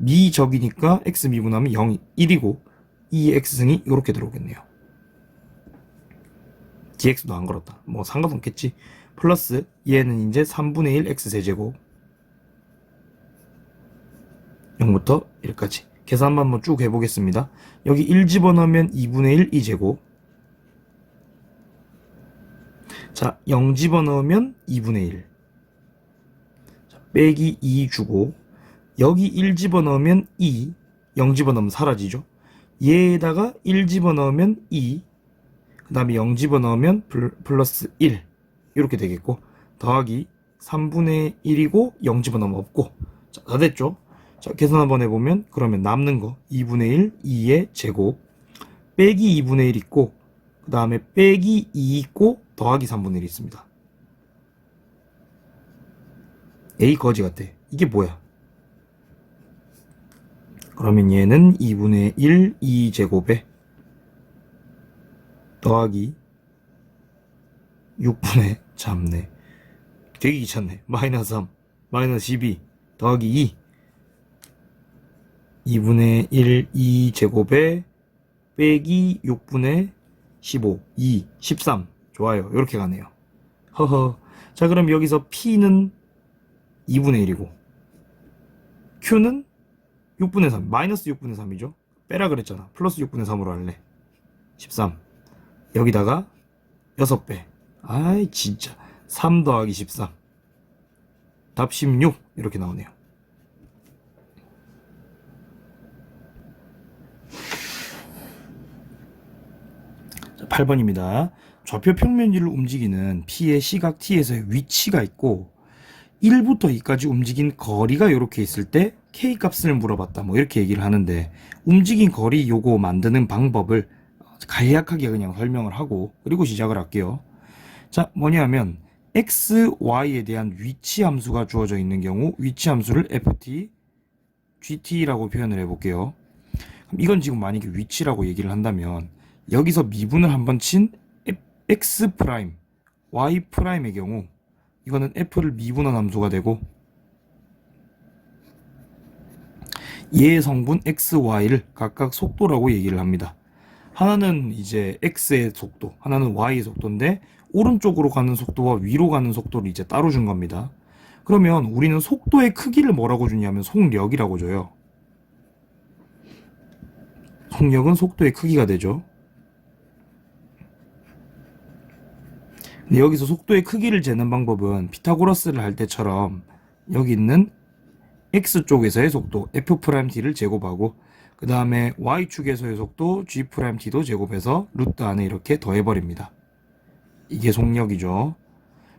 미적이니까 x 미분하면 0, 1이고 2의 x승이 이렇게 들어오겠네요. dx도 안 걸었다. 뭐 상관없겠지. 플러스 얘는 이제 3분의 1 x세제곱 0부터 1까지 계산만 한번 쭉 해보겠습니다. 여기 1 집어넣으면 2분의 1 2제곱 자, 0 집어넣으면 2분의 1 자, 빼기 2 주고 여기 1 집어넣으면 2 0 집어넣으면 사라지죠. 얘에다가 1 집어넣으면 2 그 다음에 0 집어넣으면 플러스 1 이렇게 되겠고 더하기 3분의 1이고 0 집어넣으면 없고 자, 다 됐죠. 자, 계산 한번 해보면 그러면 남는 거 2분의 1 2의 제곱 빼기 2분의 1 있고 그 다음에 빼기 2 있고 더하기 3분의 1 있습니다. A 거지 같아. 이게 뭐야? 그러면 얘는 2분의 1 2제곱에 더하기 6분의 참네 되게 귀찮네. 마이너스 3 마이너스 12 더하기 2 2분의 1 2제곱에 빼기 6분의 15 2 13 좋아요. 이렇게 가네요. 허허. 자, 그럼 여기서 P는 2분의 1이고 Q는 6분의 3 마이너스 6분의 3이죠. 빼라 그랬잖아. 플러스 6분의 3으로 할래. 13 여기다가 6배 아이 진짜 3 더하기 13 답 16 이렇게 나오네요. 8번입니다. 좌표 평면위를 움직이는 P의 시각 T에서의 위치가 있고 1부터 2까지 움직인 거리가 이렇게 있을 때 K 값을 물어봤다 뭐 이렇게 얘기를 하는데, 움직인 거리 요거 만드는 방법을 간략하게 그냥 설명을 하고 그리고 시작을 할게요. 자, 뭐냐면 x, y에 대한 위치 함수가 주어져 있는 경우 위치 함수를 ft, gt라고 표현을 해볼게요. 그럼 이건 지금 만약에 위치라고 얘기를 한다면 여기서 미분을 한번 친 x 프라임, y 프라임의 경우 이거는 f를 미분한 함수가 되고, 얘의 성분 x, y를 각각 속도라고 얘기를 합니다. 하나는 이제 x의 속도, 하나는 y의 속도인데 오른쪽으로 가는 속도와 위로 가는 속도를 이제 따로 준 겁니다. 그러면 우리는 속도의 크기를 뭐라고 주냐면 속력이라고 줘요. 속력은 속도의 크기가 되죠. 근데 여기서 속도의 크기를 재는 방법은 피타고라스를 할 때처럼 여기 있는 x쪽에서의 속도 f't를 제곱하고 그 다음에 y축에서의 속도 g't도 제곱해서 루트 안에 이렇게 더해버립니다. 이게 속력이죠.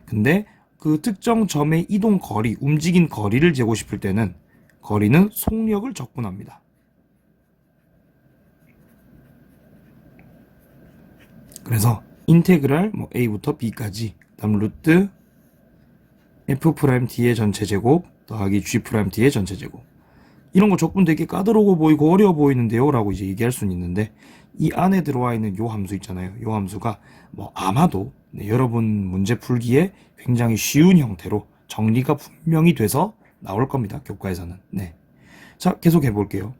근데 그 특정 점의 이동 거리, 움직인 거리를 재고 싶을 때는 거리는 속력을 적분합니다. 그래서 인테그랄 뭐 a부터 b까지, 그다음 루트 f't의 전체 제곱 더하기 g't의 전체 제곱, 이런 거 적분 되게 까다로워 보이고 어려워 보이는데요 라고 이제 얘기할 수는 있는데, 이 안에 들어와 있는 요 함수 있잖아요. 요 함수가 뭐 아마도 여러분 문제 풀기에 굉장히 쉬운 형태로 정리가 분명히 돼서 나올 겁니다. 교과에서는. 네. 자, 계속 해볼게요.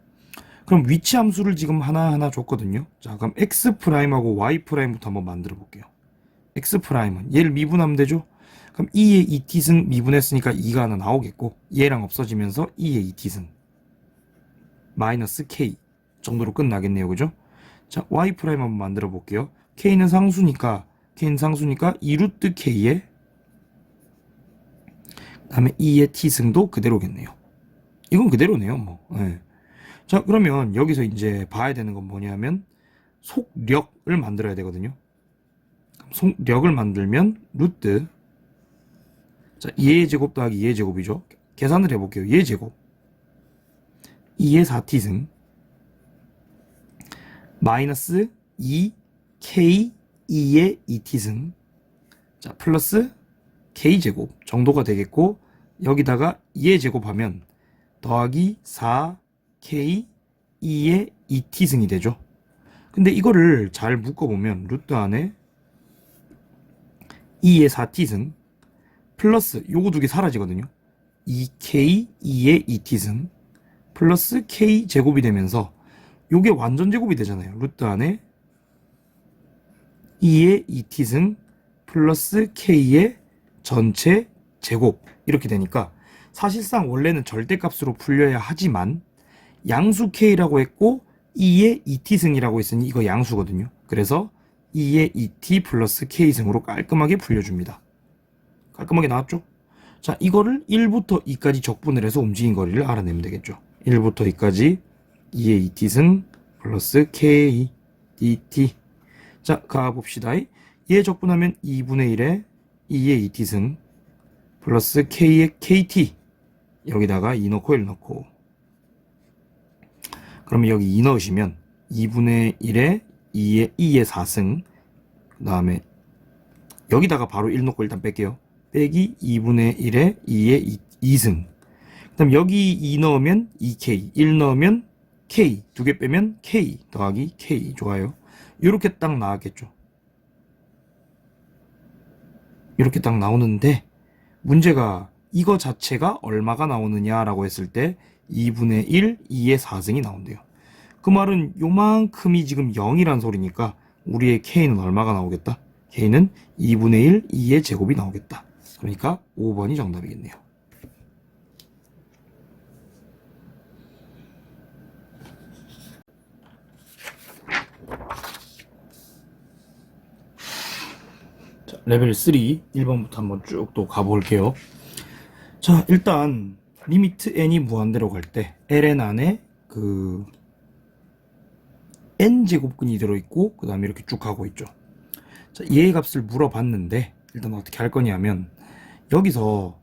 그럼 위치 함수를 지금 하나하나 줬거든요. 자, 그럼 x'하고 y'부터 한번 만들어 볼게요. x'은 얘를 미분하면 되죠. 그럼 2의 2t승 미분했으니까 2가 하나 나오겠고, 얘랑 없어지면서 2의 2t승 마이너스 k 정도로 끝나겠네요. 그죠? 자, y' 한번 만들어 볼게요. k는 상수니까 2루트 k에 그다음에 2의 t승도 그대로겠네요. 이건 그대로네요. 뭐. 네. 자, 그러면 여기서 이제 봐야 되는 건 뭐냐면 속력을 만들어야 되거든요. 속력을 만들면 루트, 자, 2의 제곱 더하기 2의 제곱이죠. 계산을 해볼게요. 2의 제곱 2의 4t승 마이너스 2k 2의 2t승, 자, 플러스 k제곱 정도가 되겠고, 여기다가 2의 제곱하면 더하기 4k 2의 2t승이 되죠. 근데 이거를 잘 묶어보면 루트 안에 2의 4t승 플러스 요거 두 개 사라지거든요. 2k 2의 2t승 플러스 k 제곱이 되면서 요게 완전 제곱이 되잖아요. 루트 안에 2의 2t승 플러스 k의 전체 제곱 이렇게 되니까, 사실상 원래는 절대값으로 풀려야 하지만 양수 k라고 했고 2의 2t승이라고 했으니 이거 양수거든요. 그래서 2의 2t 플러스 k승으로 깔끔하게 풀려줍니다. 깔끔하게 나왔죠? 자, 이거를 1부터 2까지 적분을 해서 움직인 거리를 알아내면 되겠죠. 1부터 2까지 2의 2t승 플러스 k dt. 자, 가봅시다. 얘 적분하면 2분의 1에 2의 2t승 플러스 k의 kt, 여기다가 2 넣고 1 넣고, 그러면 여기 2 넣으시면 2분의 1에 2의 4승, 그 다음에 여기다가 바로 1 넣고 일단 뺄게요. 빼기 2분의 1에 2의 2승, 그 다음 여기 2 넣으면 2k, 1 넣으면 k, 두 개 빼면 k 더하기 k. 좋아요. 이렇게 딱 나왔겠죠. 이렇게 딱 나오는데, 문제가 이거 자체가 얼마가 나오느냐라고 했을 때 2분의 1, 2의 4승이 나온대요. 그 말은 요만큼이 지금 0이란 소리니까 우리의 k는 얼마가 나오겠다? k는 2분의 1, 2의 제곱이 나오겠다. 그러니까 5번이 정답이겠네요. 자, 레벨 3 1번부터 한번 쭉 또 가볼게요. 자, 일단 리미트 n이 무한대로 갈 때 ln 안에 그 n 제곱근이 들어있고 그 다음에 이렇게 쭉 가고 있죠. 자, 얘의 값을 물어봤는데 일단 어떻게 할 거냐면 여기서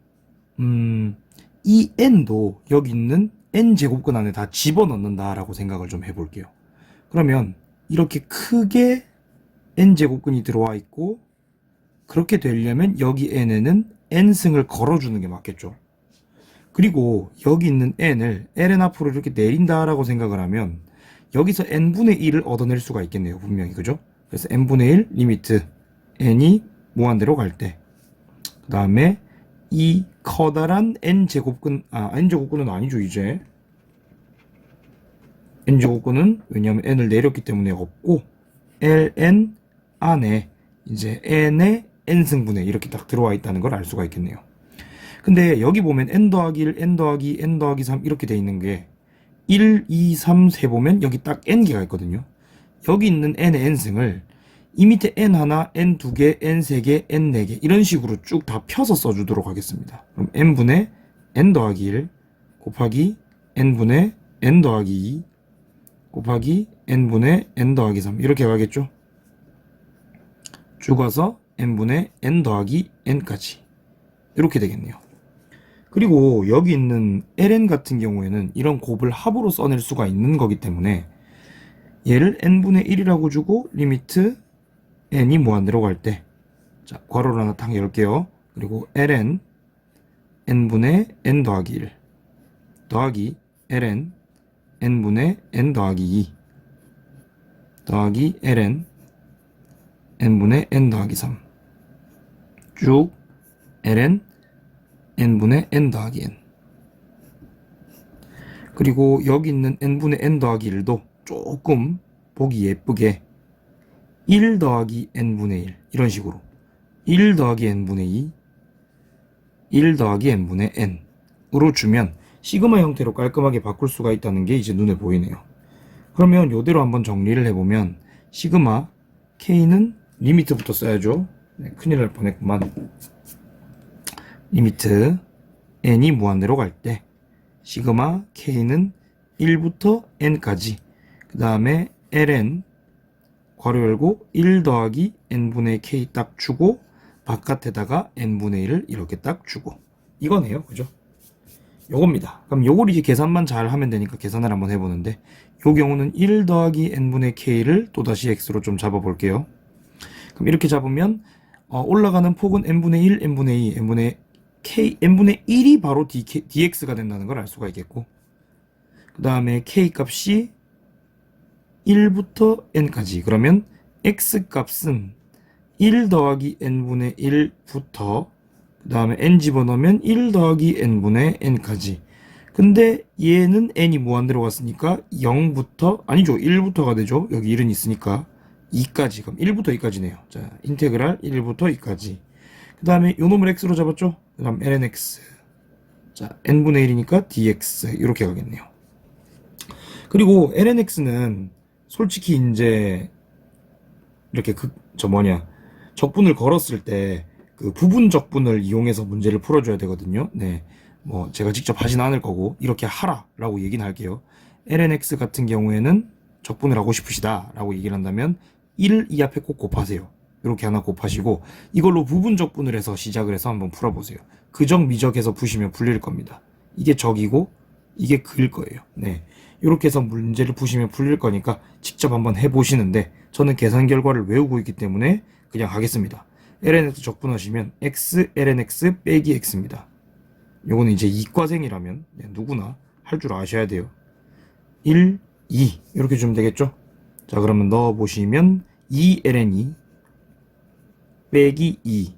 이 n도 여기 있는 n 제곱근 안에 다 집어넣는다라고 생각을 좀 해볼게요. 그러면 이렇게 크게 n 제곱근이 들어와 있고 그렇게 되려면 여기 n에는 n승을 걸어주는 게 맞겠죠. 그리고 여기 있는 n을 ln 앞으로 이렇게 내린다라고 생각을 하면 여기서 n분의 1을 얻어낼 수가 있겠네요. 분명히. 그죠? 그래서 n분의 1 리미트 n이 무한대로 갈 때 그 다음에 이 커다란 n제곱근 n제곱근은 아니죠. 이제 n제곱근은 왜냐하면 n을 내렸기 때문에 없고 ln 안에 이제 n의 n승분의 이렇게 딱 들어와 있다는 걸 알 수가 있겠네요. 근데 여기 보면 n 더하기 1, n 더하기, n 더하기 3 이렇게 돼 있는 게 1, 2, 3 세보면 여기 딱 n개가 있거든요. 여기 있는 n의 n승을 이 밑에 n 하나, n 두 개, n 세 개, n 네 개 이런 식으로 쭉 다 펴서 써주도록 하겠습니다. 그럼 n분의 n 더하기 1 곱하기 n분의 n 더하기 2 곱하기 n분의 n 더하기 3 이렇게 가겠죠. 쭉 와서 n분의 n 더하기 n까지 이렇게 되겠네요. 그리고 여기 있는 ln 같은 경우에는 이런 곱을 합으로 써낼 수가 있는 거기 때문에 얘를 n분의 1이라고 주고 리미트 n이 무한대로 갈 때 자, 괄호를 하나 딱 열게요. 그리고 ln n분의 n 더하기 1 더하기 ln n분의 n 더하기 2 더하기 ln n분의 n 더하기 3 쭉 ln n분의 n 더하기 n 그리고 여기 있는 n분의 n 더하기 1도 조금 보기 예쁘게 1 더하기 n분의 1 이런 식으로 1 더하기 n분의 2 1 더하기 n분의 n으로 주면 시그마 형태로 깔끔하게 바꿀 수가 있다는 게 이제 눈에 보이네요. 그러면 이대로 한번 정리를 해보면 시그마 k는 리미트부터 써야죠. 네, 큰일 날 뻔했구만. 리미트 n이 무한대로 갈 때 시그마 k는 1부터 n까지 그 다음에 ln 괄호 열고 1 더하기 n분의 k 딱 주고 바깥에다가 n분의 1을 이렇게 딱 주고 이거네요. 그죠? 요겁니다. 그럼 요걸 이제 계산만 잘 하면 되니까 계산을 한번 해보는데 요 경우는 1 더하기 n분의 k를 또다시 x로 좀 잡아볼게요. 그럼 이렇게 잡으면 올라가는 폭은 n분의 1, n분의 2, n분의 k, n분의 1이 바로 dx가 된다는 걸 알 수가 있겠고 그 다음에 k 값이 1부터 n까지 그러면 x 값은 1 더하기 n분의 1부터 그 다음에 n 집어넣으면 1 더하기 n분의 n까지 근데 얘는 n이 무한대로 갔으니까 0부터 아니죠 1부터가 되죠. 여기 1은 있으니까 2까지 그럼 1부터 2까지네요. 자 인테그랄 1부터 2까지 그 다음에 요 놈을 x로 잡았죠. 그 다음 lnx 자 n분의 1이니까 dx 이렇게 가겠네요. 그리고 lnx는 솔직히 이제 이렇게 적분을 걸었을 때 그 부분 적분을 이용해서 문제를 풀어줘야 되거든요. 네, 뭐 제가 직접 하진 않을 거고 이렇게 하라라고 얘기는 할게요. lnx 같은 경우에는 적분을 하고 싶으시다라고 얘기를 한다면 1을 이 앞에 꼭 곱하세요. 이렇게 하나 곱하시고 이걸로 부분 적분을 해서 시작을 해서 한번 풀어보세요. 그적 미적해서 푸시면 풀릴 겁니다. 이게 적이고 이게 그일 거예요. 네, 이렇게 해서 문제를 푸시면 풀릴 거니까 직접 한번 해보시는데 저는 계산 결과를 외우고 있기 때문에 그냥 하겠습니다. lnx 적분하시면 x lnx 빼기 x입니다. 요거는 이제 이과생이라면 누구나 할 줄 아셔야 돼요. 1, 2 이렇게 주면 되겠죠. 자 그러면 넣어보시면 2ln2 빼기 2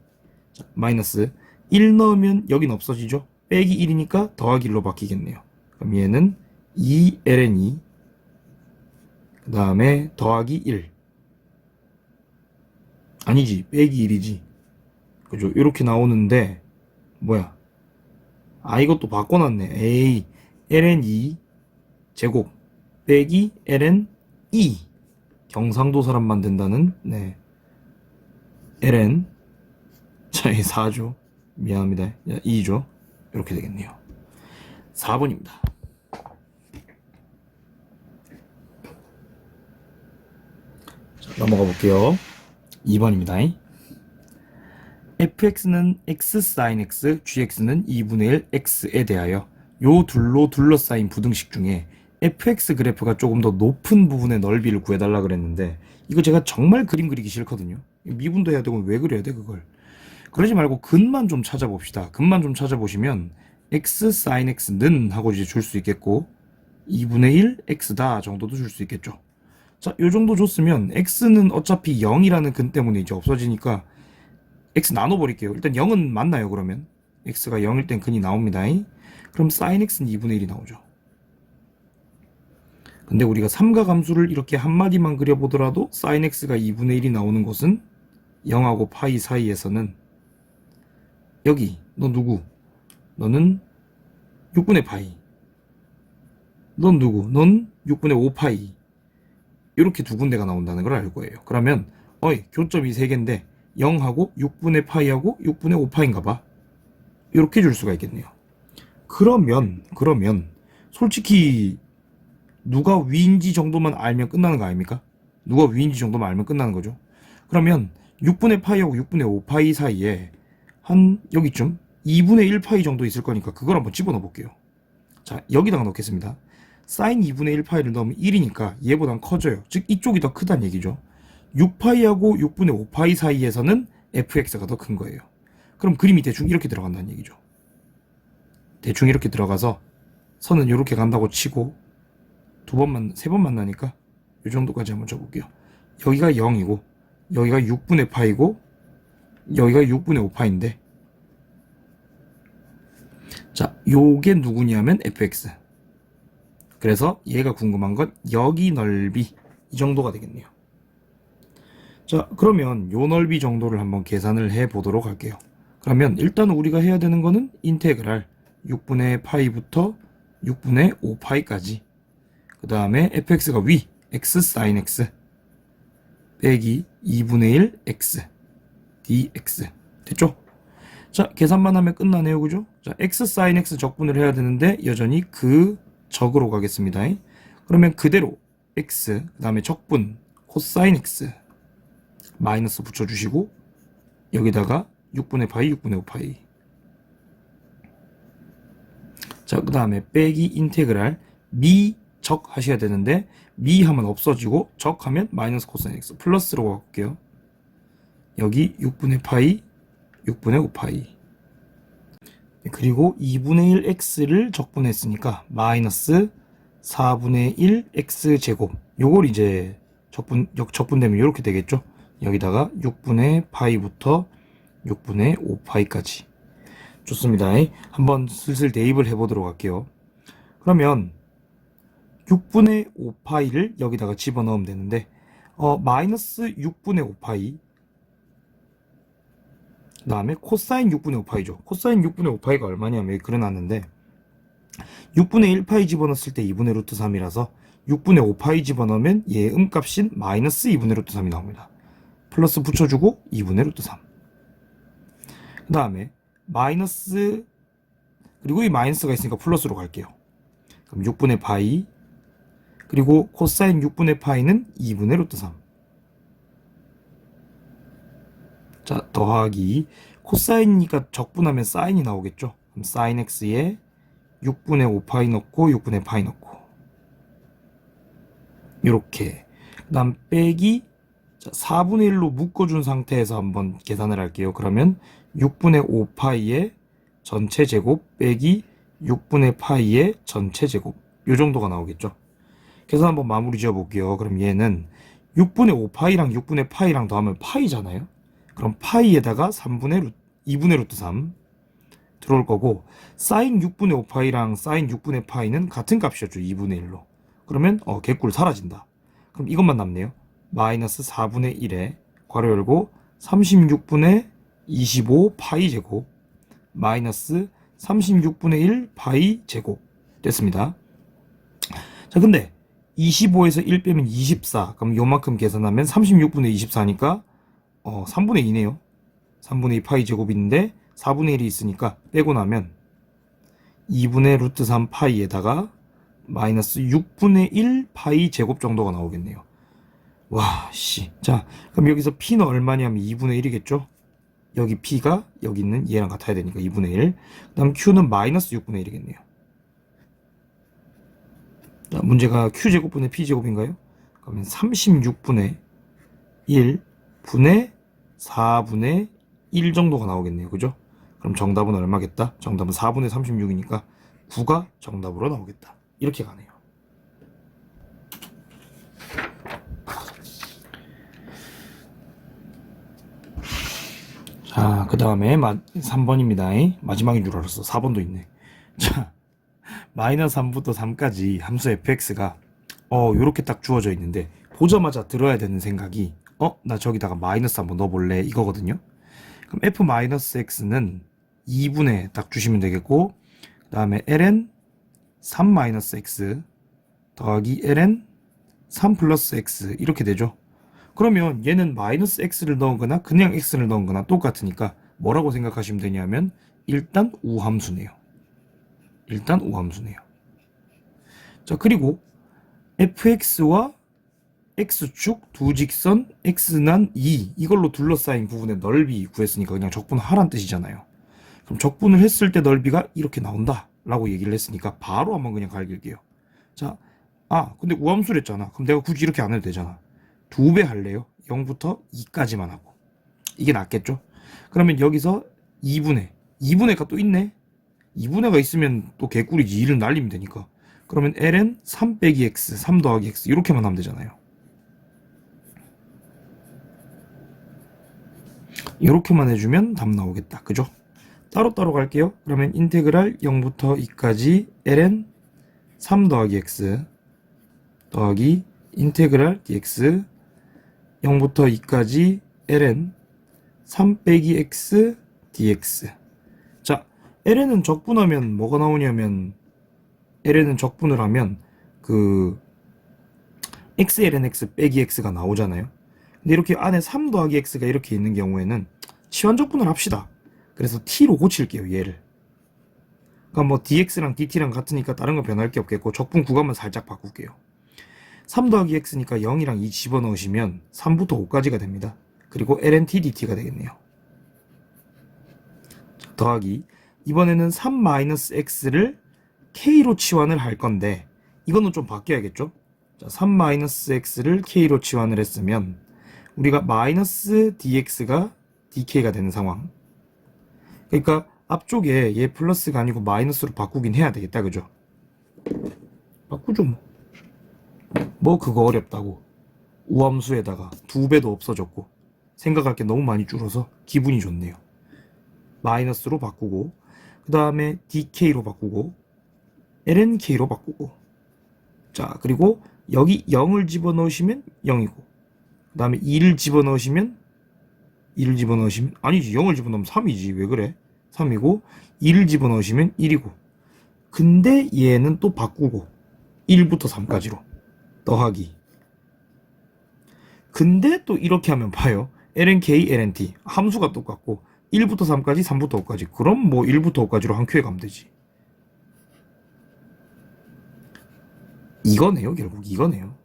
자, 마이너스 1 넣으면 여긴 없어지죠. 빼기 1이니까 더하기 1로 바뀌겠네요. 그럼 얘는 2ln2 그 다음에 더하기 1 아니지 빼기 1이지 그죠. 이렇게 나오는데 뭐야 이것도 바꿔놨네. 에이 ln2 제곱 빼기 ln2 경상도 사람 만든다는 네 ln 자 4죠 미안합니다 2죠 이렇게 되겠네요. 4번입니다. 자, 넘어가 볼게요. 2번입니다. fx는 x sin x, gx는 2분의 1 x에 대하여 요 둘로 둘러싸인 부등식 중에 fx 그래프가 조금 더 높은 부분의 넓이를 구해달라 그랬는데 이거 제가 정말 그림 그리기 싫거든요. 미분도 해야 되고 왜 그려야 돼 그걸. 그러지 말고 근만 좀 찾아봅시다. 근만 좀 찾아보시면 x sin x는 하고 이제 줄 수 있겠고 2분의 1 x다 정도도 줄 수 있겠죠. 자, 요 정도 줬으면 x는 어차피 0이라는 근 때문에 이제 없어지니까 x 나눠버릴게요. 일단 0은 맞나요 그러면? x가 0일 땐 근이 나옵니다. 그럼 sin x는 2분의 1이 나오죠. 근데 우리가 삼가감수를 이렇게 한마디만 그려보더라도 sin x가 2분의 1이 나오는 곳은 0하고 파이 사이에서는 여기 너 누구? 너는 6분의 파이. 넌 누구? 넌 6분의 5파이. 이렇게 두 군데가 나온다는 걸 알 거예요. 그러면 교점이 3개인데 0하고 6분의 파이하고 6분의 5파인가 봐. 이렇게 줄 수가 있겠네요. 그러면 솔직히 누가 위인지 정도만 알면 끝나는 거 아닙니까? 누가 위인지 정도만 알면 끝나는 거죠. 그러면 6분의 파이하고 6분의 5파이 사이에 한 여기쯤 2분의 1파이 정도 있을 거니까 그걸 한번 집어넣어 볼게요. 자, 여기다가 넣겠습니다. sin 2분의 1파이를 넣으면 1이니까 얘보단 커져요. 즉 이쪽이 더 크다는 얘기죠. 6파이하고 6분의 5파이 사이에서는 fx가 더 큰 거예요. 그럼 그림이 대충 이렇게 들어간다는 얘기죠. 대충 이렇게 들어가서 선은 이렇게 간다고 치고 세 번 만나니까 이 정도까지 한번 줘볼게요. 여기가 0이고 여기가 6분의 파이고 여기가 6분의 5파인데 자, 요게 누구냐면 fx. 그래서 얘가 궁금한 건 여기 넓이 이 정도가 되겠네요. 자, 그러면 요 넓이 정도를 한번 계산을 해 보도록 할게요. 그러면 일단 우리가 해야 되는 거는 인테그랄 6분의 파이부터 6분의 5파이까지 그 다음에 fx가 위 x sin x 빼기 2분의 1 x dx 됐죠? 자, 계산만 하면 끝나네요. 그죠? 자, x sin x 적분을 해야 되는데 여전히 그 적으로 가겠습니다. 그러면 그대로 x 그 다음에 적분 코사인 x 마이너스 붙여주시고 여기다가 6분의 파이 6분의 5파이 자, 그 다음에 빼기 인테그랄 미 적 하셔야 되는데 미 하면 없어지고 적 하면 마이너스 코사인 x 플러스로 갈게요. 여기 6분의 파이 6분의 5파이 그리고 2분의 1x를 적분했으니까 마이너스 4분의 1x제곱 요걸 이제 적분되면 이렇게 되겠죠. 여기다가 6분의 파이부터 6분의 5파이까지 좋습니다. 한번 슬슬 대입을 해보도록 할게요. 그러면 6분의 5파이를 여기다가 집어넣으면 되는데 마이너스 6분의 5파이 그 다음에 코사인 6분의 5파이죠. 코사인 6분의 5파이가 얼마냐면 여기 그려놨는데 6분의 1파이 집어넣었을 때 2분의 루트 3이라서 6분의 5파이 집어넣으면 얘 음값인 마이너스 2분의 루트 3이 나옵니다. 플러스 붙여주고 2분의 루트 3 그 다음에 마이너스 그리고 이 마이너스가 있으니까 플러스로 갈게요. 그럼 6분의 파이 그리고 코사인 6분의 파이는 2분의 루트 3 자, 더하기 코사인이니까 적분하면 사인이 나오겠죠. 그럼 사인 x에 6분의 5파이 넣고 6분의 파이 넣고 이렇게 그 다음 빼기 4분의 1로 묶어준 상태에서 한번 계산을 할게요. 그러면 6분의 5파이의 전체 제곱 빼기 6분의 파이의 전체 제곱 요 정도가 나오겠죠. 계산 한번 마무리 지어 볼게요. 그럼 얘는 6분의 5파이랑 6분의 파이랑 더하면 파이잖아요. 그럼 파이에다가 2분의 루트 3 들어올 거고 사인 6분의 5파이랑 사인 6분의 파이는 같은 값이었죠. 2분의 1로. 그러면 개꿀 사라진다. 그럼 이것만 남네요. 마이너스 4분의 1에 괄호 열고 36분의 25 파이 제곱 마이너스 36분의 1 파이 제곱 됐습니다. 자, 근데 25에서 1 빼면 24 그럼 요만큼 계산하면 36분의 24니까 3분의 2네요. 3분의 2 파이 제곱인데 4분의 1이 있으니까 빼고 나면 2분의 루트 3 파이에다가 마이너스 6분의 1 파이 제곱 정도가 나오겠네요. 와, 씨. 자, 그럼 여기서 P는 얼마냐면 2분의 1이겠죠? 여기 P가 여기 있는 얘랑 같아야 되니까 2분의 1. 그 다음 Q는 마이너스 6분의 1이겠네요. 자, 문제가 Q제곱분의 P제곱인가요? 그러면 36분의 1 분의 4분의 1 정도가 나오겠네요. 그죠? 그럼 정답은 얼마겠다? 정답은 4분의 36이니까 9가 정답으로 나오겠다. 이렇게 가네요. 자, 그 다음에 3번입니다. 마지막인 줄 알았어. 4번도 있네. 자, 마이너스 3부터 3까지 함수 fx가 요렇게 딱 주어져 있는데 보자마자 들어야 되는 생각이 나 저기다가 마이너스 한번 넣어볼래 이거거든요. 그럼 f-x는 2분의 딱 주시면 되겠고, 그 다음에 ln 3-x 더하기 ln 3 플러스 x 이렇게 되죠. 그러면 얘는 마이너스 x를 넣은거나 그냥 x를 넣은거나 똑같으니까 뭐라고 생각하시면 되냐면 일단 우함수네요. 일단 우함수네요. 자, 그리고 fx와 x축 두 직선 x난 2 이걸로 둘러싸인 부분의 넓이 구했으니까 그냥 적분하란 뜻이잖아요. 그럼 적분을 했을 때 넓이가 이렇게 나온다 라고 얘기를 했으니까 바로 한번 그냥 갈길게요. 자, 근데 우함수랬잖아. 그럼 내가 굳이 이렇게 안 해도 되잖아. 2배 할래요. 0부터 2까지만 하고. 이게 낫겠죠? 그러면 여기서 2분의가 또 있네. 2분의가 있으면 또 개꿀이지. 2를 날리면 되니까. 그러면 ln 3 빼기 x, 3 더하기 x 이렇게만 하면 되잖아요. 이렇게만 해주면 답 나오겠다. 그죠? 따로따로 갈게요. 그러면 인테그랄 0부터 2까지 ln 3 더하기 x 더하기 인테그랄 dx 0부터 2까지 ln 3 빼기 x dx. 자, ln은 적분하면 뭐가 나오냐면 ln은 적분을 하면 x ln x 빼기 x가 나오잖아요. 근데 이렇게 안에 3 더하기 x가 이렇게 있는 경우에는 치환 적분을 합시다. 그래서 t로 고칠게요, 얘를. 그러니까 뭐 dx랑 dt랑 같으니까 다른 건 변할 게 없겠고 적분 구간만 살짝 바꿀게요. 3 더하기 x니까 0이랑 2 집어넣으시면 3부터 5까지가 됩니다. 그리고 ln t dt가 되겠네요. 더하기 이번에는 3-x를 k로 치환을 할 건데 이거는 좀 바뀌어야겠죠? 자, 3-x를 k로 치환을 했으면 우리가 마이너스 dx가 dk가 되는 상황. 그러니까 앞쪽에 얘 플러스가 아니고 마이너스로 바꾸긴 해야 되겠다. 그죠? 바꾸죠 뭐. 뭐 그거 어렵다고. 우함수에다가 2배도 없어졌고 생각할 게 너무 많이 줄어서 기분이 좋네요. 마이너스로 바꾸고 그 다음에 dk로 바꾸고 lnk로 바꾸고. 자, 그리고 여기 0을 집어넣으시면 0이고 그 다음에 2를 집어넣으시면 아니지, 0을 집어넣으면 3이지. 왜 그래? 3이고 2를 집어넣으시면 1이고 근데 얘는 또 바꾸고 1부터 3까지로 더하기. 근데 또 이렇게 하면 봐요. lnk, lnt 함수가 똑같고 1부터 3까지, 3부터 5까지. 그럼 뭐 1부터 5까지로 한 큐에 가면 되지. 이거네요. 결국 이거네요.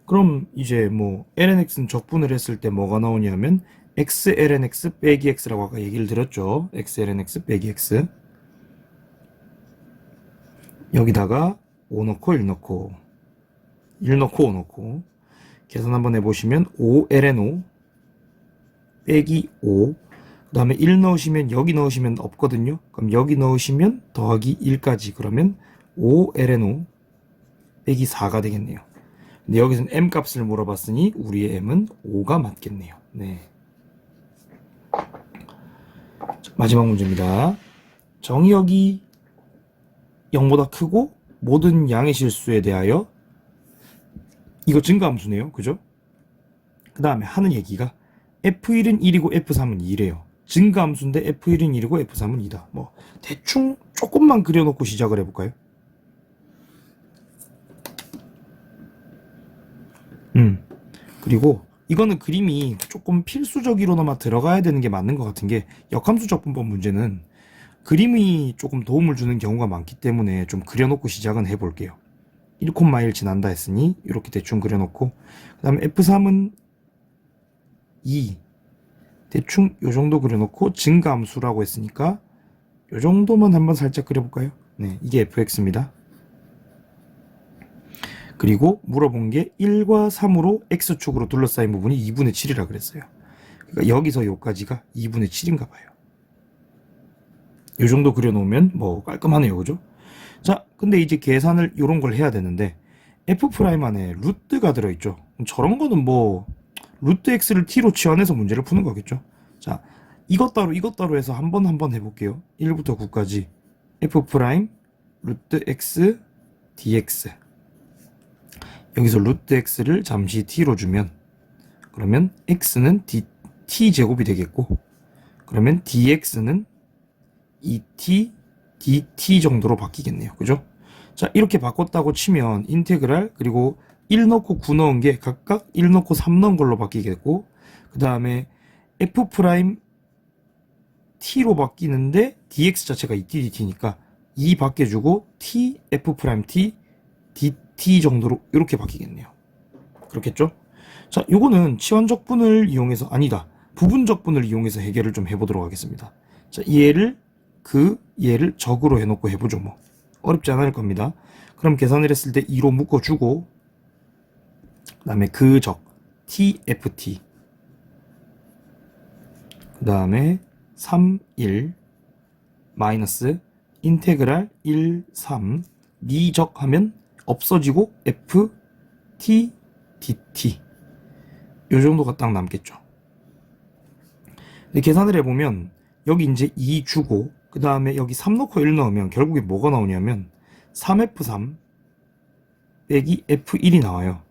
그럼 이제 뭐 lnx는 적분을 했을 때 뭐가 나오냐면 x lnx 빼기 x라고 아까 얘기를 드렸죠. x lnx 빼기 x. 여기다가 5 넣고 1 넣고 1 넣고 5 넣고 계산 한번 해보시면 5 ln5 빼기 5 그 다음에 1 넣으시면 여기 넣으시면 없거든요. 그럼 여기 넣으시면 더하기 1까지. 그러면 5 ln5 빼기 4가 되겠네요. 근데 여기서는 m 값을 물어봤으니 우리의 m은 5가 맞겠네요. 네. 자, 마지막 문제입니다. 정의역이 0보다 크고 모든 양의 실수에 대하여 이거 증가함수네요. 그죠? 그 다음에 하는 얘기가 f1은 1이고 f3은 2래요. 증가함수인데 f1은 1이고 f3은 2다. 뭐 대충 조금만 그려놓고 시작을 해볼까요? 그리고 이거는 그림이 조금 필수적으로나마 들어가야 되는 게 맞는 것 같은 게 역함수 적분법 문제는 그림이 조금 도움을 주는 경우가 많기 때문에 좀 그려놓고 시작은 해볼게요. 1콤마1 지난다 했으니 이렇게 대충 그려놓고, 그 다음에 F3은 2 대충 요 정도 그려놓고 증가함수라고 했으니까 요 정도만 한번 살짝 그려볼까요? 네, 이게 fx입니다. 그리고 물어본 게 1과 3으로 x축으로 둘러싸인 부분이 2분의 7이라 그랬어요. 그러니까 여기서 요까지가 2분의 7인가 봐요. 요 정도 그려놓으면 뭐 깔끔하네요, 그죠? 자, 근데 이제 계산을 요런 걸 해야 되는데 f' 안에 루트가 들어있죠. 저런 거는 뭐 루트 x를 t로 치환해서 문제를 푸는 거겠죠. 자, 이것 따로 해서 한 번 해볼게요. 1부터 9까지 f' 루트 x dx. 여기서 루트 x를 잠시 t로 주면, 그러면 x는 t 제곱이 되겠고, 그러면 dx는 2t dt 정도로 바뀌겠네요. 그죠? 자, 이렇게 바꿨다고 치면 인테그랄, 그리고 1 넣고 9 넣은 게 각각 1 넣고 3 넣은 걸로 바뀌겠고, 그 다음에 f' t로 바뀌는데 dx 자체가 2t dt니까 2 바뀌어주고 t f' t dt 정도로 이렇게 바뀌겠네요. 그렇겠죠? 자, 요거는 치환적분을 이용해서, 아니다, 부분적분을 이용해서 해결을 좀 해보도록 하겠습니다. 자, 얘를 적으로 해놓고 해보죠. 뭐 어렵지 않을 겁니다. 그럼 계산을 했을 때 2로 묶어주고, 그 다음에 그 적 tft, 그 다음에 3, 1 마이너스 인테그랄 1, 3 미적하면 없어지고 ft dt 요 정도가 딱 남겠죠. 근데 계산을 해보면 여기 이제 2 주고, 그 다음에 여기 3 넣고 1 넣으면 결국에 뭐가 나오냐면 3f3 빼기 f1이 나와요.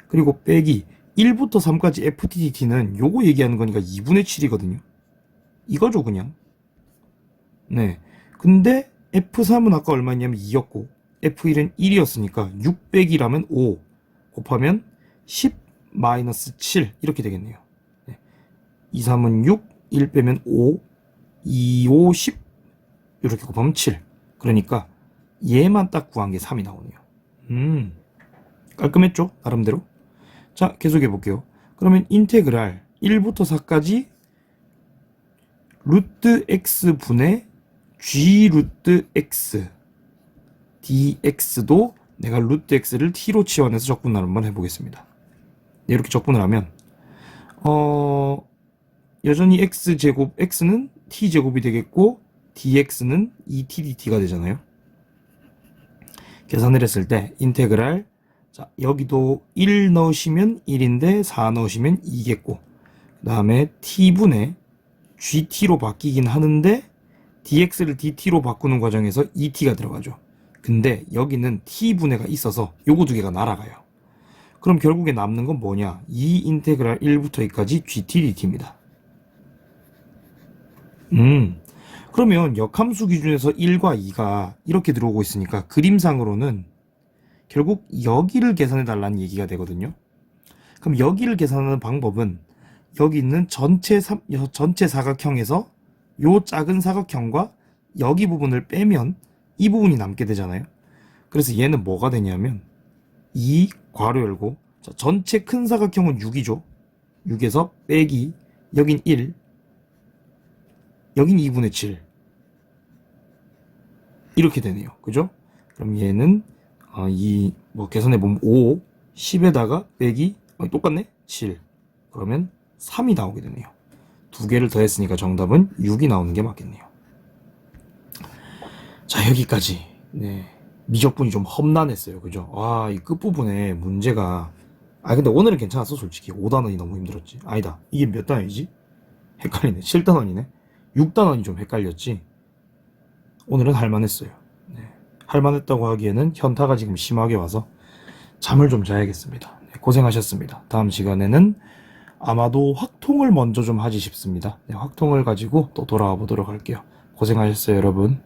그리고 빼기 1부터 3까지 ftdt는 요거 얘기하는 거니까 2분의 7이거든요. 이거죠, 그냥. 네. 근데 f3은 아까 얼마냐면 2였고 f1은 1이었으니까 600이라면 5 곱하면 10 마이너스 7 이렇게 되겠네요. 네. 2, 3은 6, 1 빼면 5, 2, 5, 10 이렇게 곱하면 7. 그러니까 얘만 딱 구한 게 3이 나오네요. 깔끔했죠? 나름대로. 자, 계속해 볼게요. 그러면 인테그랄 1부터 4까지 루트 x 분의 g 루트 x dx도 내가 루트 x를 t로 치환해서 적분을 한번 해보겠습니다. 네, 이렇게 적분을 하면 여전히 x제곱, x는 t제곱이 되겠고 dx는 2t dt가 되잖아요. 계산을 했을 때 인테그랄, 자, 여기도 1 넣으시면 1인데 4 넣으시면 2겠고, 그 다음에 t분의 gt로 바뀌긴 하는데 dx를 dt로 바꾸는 과정에서 2t가 들어가죠. 근데 여기는 t분해가 있어서 요거 두 개가 날아가요. 그럼 결국에 남는 건 뭐냐? 2 인테그랄 1부터 2까지 gt dt입니다. 그러면 역함수 기준에서 1과 2가 이렇게 들어오고 있으니까 그림상으로는 결국 여기를 계산해 달라는 얘기가 되거든요. 그럼 여기를 계산하는 방법은 여기 있는 전체 사각형에서 요 작은 사각형과 여기 부분을 빼면 이 부분이 남게 되잖아요. 그래서 얘는 뭐가 되냐면 2 괄호 열고, 자, 전체 큰 사각형은 6이죠. 6에서 빼기, 여긴 1, 여긴 2분의 7 이렇게 되네요. 그죠? 그럼 얘는 계산해보면 5, 10에다가 빼기, 똑같네? 7. 그러면 3이 나오게 되네요. 두 개를 더했으니까 정답은 6이 나오는 게 맞겠네요. 자, 여기까지. 네. 미적분이 좀 험난했어요. 그죠? 와, 이 끝부분에 문제가, 근데 오늘은 괜찮았어, 솔직히. 5단원이 너무 힘들었지. 아니다. 이게 몇 단원이지? 헷갈리네. 7단원이네. 6단원이 좀 헷갈렸지. 오늘은 할만했어요. 네. 할만했다고 하기에는 현타가 지금 심하게 와서 잠을 좀 자야겠습니다. 네, 고생하셨습니다. 다음 시간에는 아마도 확통을 먼저 좀 하지 싶습니다. 네, 확통을 가지고 또 돌아와 보도록 할게요. 고생하셨어요, 여러분.